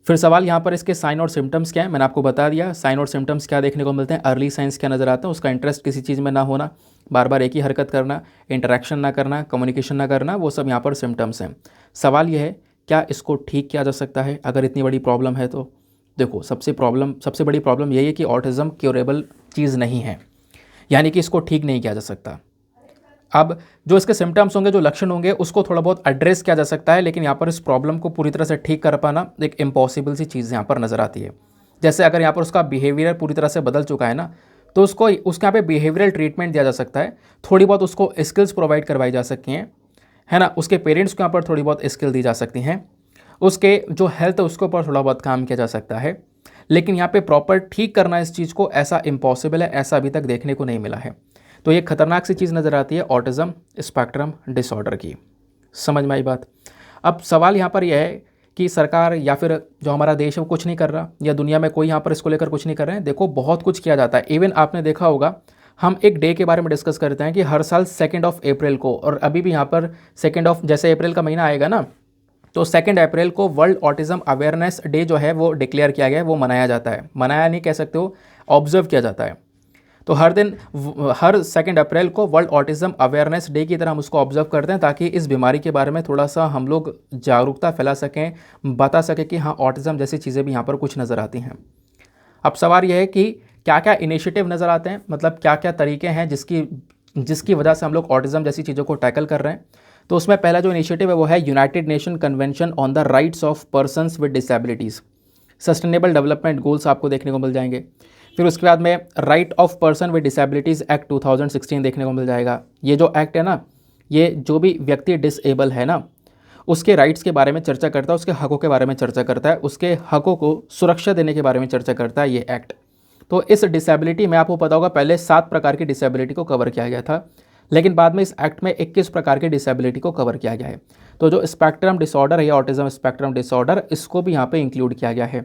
फिर सवाल यहाँ पर इसके साइन और सिम्टम्स क्या है, मैंने आपको बता दिया। साइन और सिम्टम्स क्या देखने को मिलते हैं, अर्ली साइंस क्या नज़र आते हैं, उसका इंटरेस्ट किसी चीज़ में ना होना, बार बार एक ही हरकत करना, इंटरेक्शन ना करना, कम्युनिकेशन ना करना, वो सब यहाँ पर सिम्टम्स हैं। सवाल यह है क्या इसको ठीक किया जा सकता है अगर इतनी बड़ी प्रॉब्लम है तो। देखो सबसे बड़ी प्रॉब्लम यही है कि ऑटिज़म क्योरेबल चीज़ नहीं है, यानी कि इसको ठीक नहीं किया जा सकता। अब जो इसके सिम्टम्स होंगे, जो लक्षण होंगे, उसको थोड़ा बहुत एड्रेस किया जा सकता है, लेकिन यहाँ पर इस प्रॉब्लम को पूरी तरह से ठीक कर पाना एक इम्पॉसिबल सी चीज़ यहाँ पर नज़र आती है। जैसे अगर यहाँ पर उसका बिहेवियर पूरी तरह से बदल चुका है ना, तो उसको उसके यहाँ पे बिहेवियरल ट्रीटमेंट दिया जा सकता है, थोड़ी बहुत उसको स्किल्स प्रोवाइड करवाई जा सकती हैं, है ना। उसके पेरेंट्स को यहाँ पर थोड़ी बहुत स्किल दी जा सकती हैं, उसके जो हेल्थ है उसके ऊपर थोड़ा बहुत काम किया जा सकता है। लेकिन यहाँ पे प्रॉपर ठीक करना इस चीज़ को ऐसा इम्पॉसिबल है, ऐसा अभी तक देखने को नहीं मिला है। तो ये खतरनाक सी चीज़ नज़र आती है ऑटिज़म स्पेक्ट्रम डिसऑर्डर की। समझ में आई बात। अब सवाल यहाँ पर यह है कि सरकार या फिर जो हमारा देश है वो कुछ नहीं कर रहा, या दुनिया में कोई यहाँ पर इसको लेकर कुछ नहीं कर रहे हैं। देखो बहुत कुछ किया जाता है। इवन आपने देखा होगा, हम एक डे के बारे में डिस्कस करते हैं कि हर साल 2 अप्रैल को, और अभी भी यहाँ पर 2 जैसे अप्रैल का महीना आएगा ना, तो 2 अप्रैल को वर्ल्ड ऑटिज़म अवेयरनेस डे जो है वो डिक्लेयर किया गया है, वो मनाया जाता है, मनाया नहीं कह सकते हो, ऑब्जर्व किया जाता है। तो हर दिन हर 2 अप्रैल को वर्ल्ड ऑटिज़म अवेयरनेस डे की तरह हम उसको ऑब्जर्व करते हैं, ताकि इस बीमारी के बारे में थोड़ा सा हम लोग जागरूकता फैला सकें, बता सकें कि हाँ ऑटिज़म जैसी चीज़ें भी यहाँ पर कुछ नज़र आती हैं। अब सवाल यह है कि क्या क्या इनिशिएटिव नज़र आते हैं, मतलब क्या क्या तरीके हैं जिसकी वजह से हम लोग ऑटिज़म जैसी चीज़ों को टैकल कर रहे हैं। तो उसमें पहला जो इनिशिएटिव है वो है United nation convention on the rights of persons with disabilities, sustainable development goals आपको देखने को मिल जाएंगे। फिर उसके बाद में right of person with disabilities act 2016 देखने को मिल जाएगा। ये जो एक्ट है ना, ये जो भी व्यक्ति डिसेबल है ना, उसके राइट्स के बारे में चर्चा करता है, उसके हकों के बारे में चर्चा करता है, उसके हकों को सुरक्षा देने के बारे में चर्चा करता है ये एक्ट। तो इस डिसेबिलिटी में आपको पता होगा पहले 7 प्रकार की डिसेबिलिटी को कवर किया गया था, लेकिन बाद में इस एक्ट में 21 प्रकार की डिसेबिलिटी को कवर किया गया है। तो जो स्पेक्ट्रम डिसऑर्डर है या ऑटिज्म स्पेक्ट्रम डिसऑर्डर, इसको भी यहाँ पे इंक्लूड किया गया है,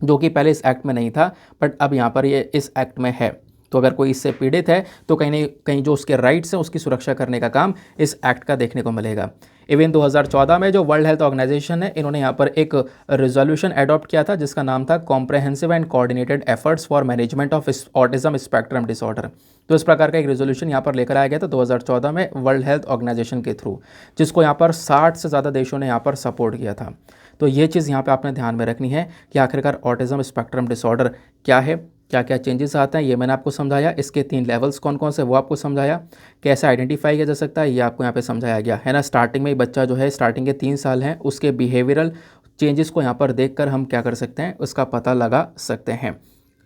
जो कि पहले इस एक्ट में नहीं था, बट अब यहाँ पर ये इस एक्ट में है। तो अगर कोई इससे पीड़ित है तो कहीं ना कहीं जो उसके राइट्स हैं उसकी सुरक्षा करने का काम इस एक्ट का देखने को मिलेगा। इवन 2014 में जो वर्ल्ड हेल्थ ऑर्गेनाइजेशन है, इन्होंने यहाँ पर एक रेजोल्यूशन अडॉप्ट किया था जिसका नाम था comprehensive and coordinated efforts for management of autism spectrum disorder. तो इस प्रकार का एक रेजोल्यूशन यहाँ पर लेकर आया गया था 2014 में वर्ल्ड हेल्थ ऑर्गेनाइजेशन के थ्रू, जिसको यहाँ पर 60 से ज़्यादा देशों ने यहाँ पर सपोर्ट किया था। तो ये चीज़ यहाँ पे आपने ध्यान में रखनी है कि आखिरकार ऑटिज्म स्पेक्ट्रम डिसऑर्डर क्या है, क्या क्या चेंजेस आते हैं, ये मैंने आपको समझाया। इसके 3 लेवल्स कौन कौन से वो आपको समझाया, कैसे आइडेंटिफाई किया जा सकता है ये आपको यहाँ पे समझाया गया है ना। स्टार्टिंग में ही बच्चा जो है, स्टार्टिंग के 3 साल हैं, उसके बिहेवियरल चेंजेस को यहाँ पर देखकर हम क्या कर सकते हैं, उसका पता लगा सकते हैं।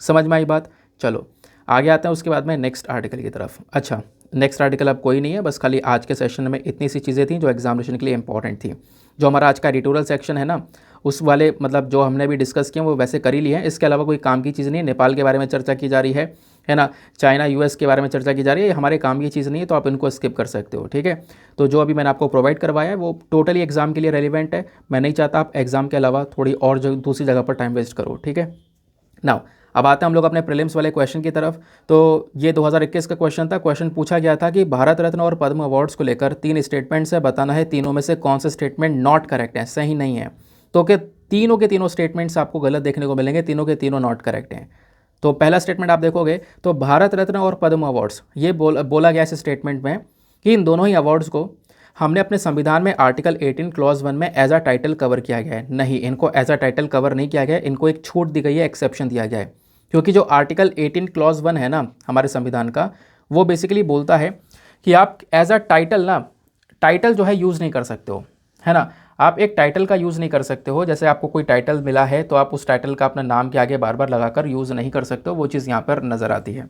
समझ में आई बात? चलो आगे आते हैं उसके बाद में नेक्स्ट आर्टिकल की तरफ। अच्छा, नेक्स्ट आर्टिकल अब कोई नहीं है, बस खाली आज के सेशन में इतनी सी चीज़ें थी जो एग्जामिनेशन के लिए इंपॉर्टेंट थी। जो हमारा आज का एडिटोरियल सेक्शन है ना, उस वाले मतलब जो हमने भी डिस्कस किए वो वैसे कर ही लिए हैं। इसके अलावा कोई काम की चीज़ नहीं है। नेपाल के बारे में चर्चा की जा रही है ना, चाइना यूएस के बारे में चर्चा की जा रही है, ये हमारे काम की चीज़ नहीं है, तो आप इनको स्किप कर सकते हो, ठीक है। तो जो अभी मैंने आपको प्रोवाइड करवाया है वो टोटली एग्जाम के लिए रेलिवेंट है। मैं नहीं चाहता आप एग्जाम के अलावा थोड़ी और दूसरी जगह पर टाइम वेस्ट करो, ठीक है। नाउ अब आते हैं हम लोग अपने प्रीलिम्स वाले क्वेश्चन की तरफ। तो ये 2021 का क्वेश्चन था। क्वेश्चन पूछा गया था कि भारत रत्न और पद्म अवार्ड्स को लेकर 3 स्टेटमेंट्स है, बताना है तीनों में से कौन से स्टेटमेंट नॉट करेक्ट है, सही नहीं है। तो कि तीनों के तीनों स्टेटमेंट्स आपको गलत देखने को मिलेंगे, तीनों के तीनों नॉट करेक्ट हैं। तो पहला स्टेटमेंट आप देखोगे तो भारत रत्न और पद्म अवार्ड्स, ये बोला गया इस स्टेटमेंट में कि इन दोनों ही अवार्ड्स को हमने अपने संविधान में आर्टिकल 18 क्लॉज 1 में एज अ टाइटल कवर किया गया है। नहीं, इनको एज अ टाइटल कवर नहीं किया गया है, इनको एक छूट दी गई है, एक्सेप्शन दिया गया है। क्योंकि जो आर्टिकल 18 क्लॉज 1 है ना हमारे संविधान का, वो बेसिकली बोलता है कि आप एज अ टाइटल ना, टाइटल जो है यूज़ नहीं कर सकते हो, है ना। आप एक टाइटल का यूज़ नहीं कर सकते हो। जैसे आपको कोई टाइटल मिला है तो आप उस टाइटल का अपना नाम के आगे बार बार लगाकर यूज़ नहीं कर सकते हो, वो चीज़ यहाँ पर नज़र आती है।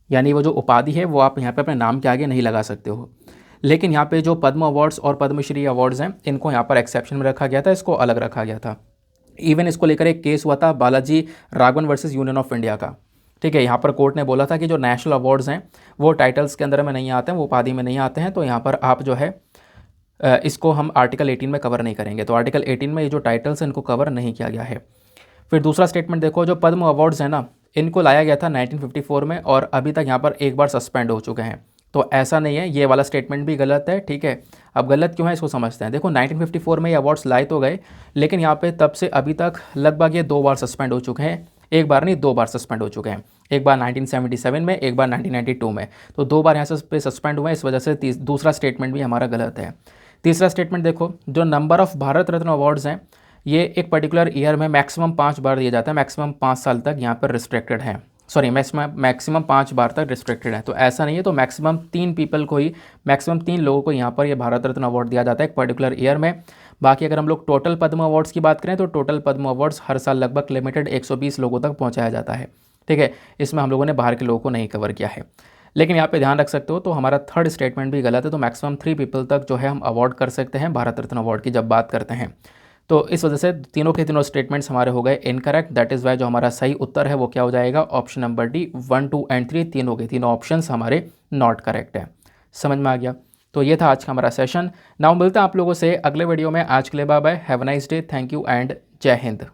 यानी वो जो उपाधि है वो आप यहाँ पे अपने नाम के आगे नहीं लगा सकते हो। लेकिन यहाँ पे जो पद्म अवार्ड्स और पद्मश्री अवार्ड्स हैं, इनको यहाँ पर एक्सेप्शन में रखा गया था, इसको अलग रखा गया था। इवन इसको लेकर एक केस हुआ था Balaji Raghavan versus union of India का, ठीक है। यहाँ पर कोर्ट ने बोला था कि जो नेशनल अवार्ड्स हैं वो टाइटल्स के अंदर में नहीं आते हैं, वो उपाधि में नहीं आते हैं, तो यहाँ पर आप जो है इसको हम आर्टिकल 18 में कवर नहीं करेंगे। तो आर्टिकल 18 में ये जो टाइटल्स हैं इनको कवर नहीं किया गया है। फिर दूसरा स्टेटमेंट देखो, जो पद्म अवार्ड्स हैं ना, इनको लाया गया था 1954 में और अभी तक यहाँ पर एक बार सस्पेंड हो चुके हैं। तो ऐसा नहीं है, ये वाला स्टेटमेंट भी गलत है, ठीक है। अब गलत क्यों है इसको समझते हैं। देखो 1954 में ये अवार्ड्स लाए तो गए, लेकिन यहाँ पे तब से अभी तक लगभग ये 2 बार सस्पेंड हो चुके हैं। एक बार नहीं, 2 बार सस्पेंड हो चुके हैं। एक बार 1977 में, एक बार 1992 में। तो 2 बार यहाँ से सस्पेंड हुए, इस वजह से दूसरा स्टेटमेंट भी हमारा गलत है। तीसरा स्टेटमेंट देखो, जो number of Bharat Ratna awards हैं ये एक पर्टिकुलर ईयर में मैक्सिमम 5 बार दिया जाता है, मैक्सिमम 5 साल तक यहाँ पर रिस्ट्रिक्टेड है। सॉरी, मैक्सिमम 5 बार तक रिस्ट्रिक्टेड है। तो ऐसा नहीं है, तो मैक्सिमम 3 पीपल को ही, मैक्सिमम 3 लोगों को यहाँ पर ये भारत रत्न अवार्ड दिया जाता है एक पर्टिकुलर ईयर में। बाकी अगर हम लोग टोटल पद्म अवार्ड्स की बात करें तो टोटल पद्म अवार्ड्स हर साल लगभग लिमिटेड 120 लोगों तक पहुँचाया जाता है, ठीक है। इसमें हम लोगों ने बाहर के लोगों को नहीं कवर किया है। लेकिन यहाँ पे ध्यान रख सकते हो, तो हमारा थर्ड स्टेटमेंट भी गलत है। तो मैक्सिमम 3 पीपल तक जो है हम अवार्ड कर सकते हैं भारत रत्न अवार्ड की जब बात करते हैं। तो इस वजह से तीनों के तीनों स्टेटमेंट्स हमारे हो गए इनकरेक्ट। दैट इज़ वाई जो हमारा सही उत्तर है वो क्या हो जाएगा, ऑप्शन नंबर डी, 1, 2 एंड 3 तीनों के तीनों ऑप्शंस हमारे नॉट करेक्ट है। समझ में आ गया? तो ये था आज का हमारा सेशन। नाउ मिलता है आप लोगों से अगले वीडियो में। आज के लिए bye bye, have a nice day, thank you and जय हिंद।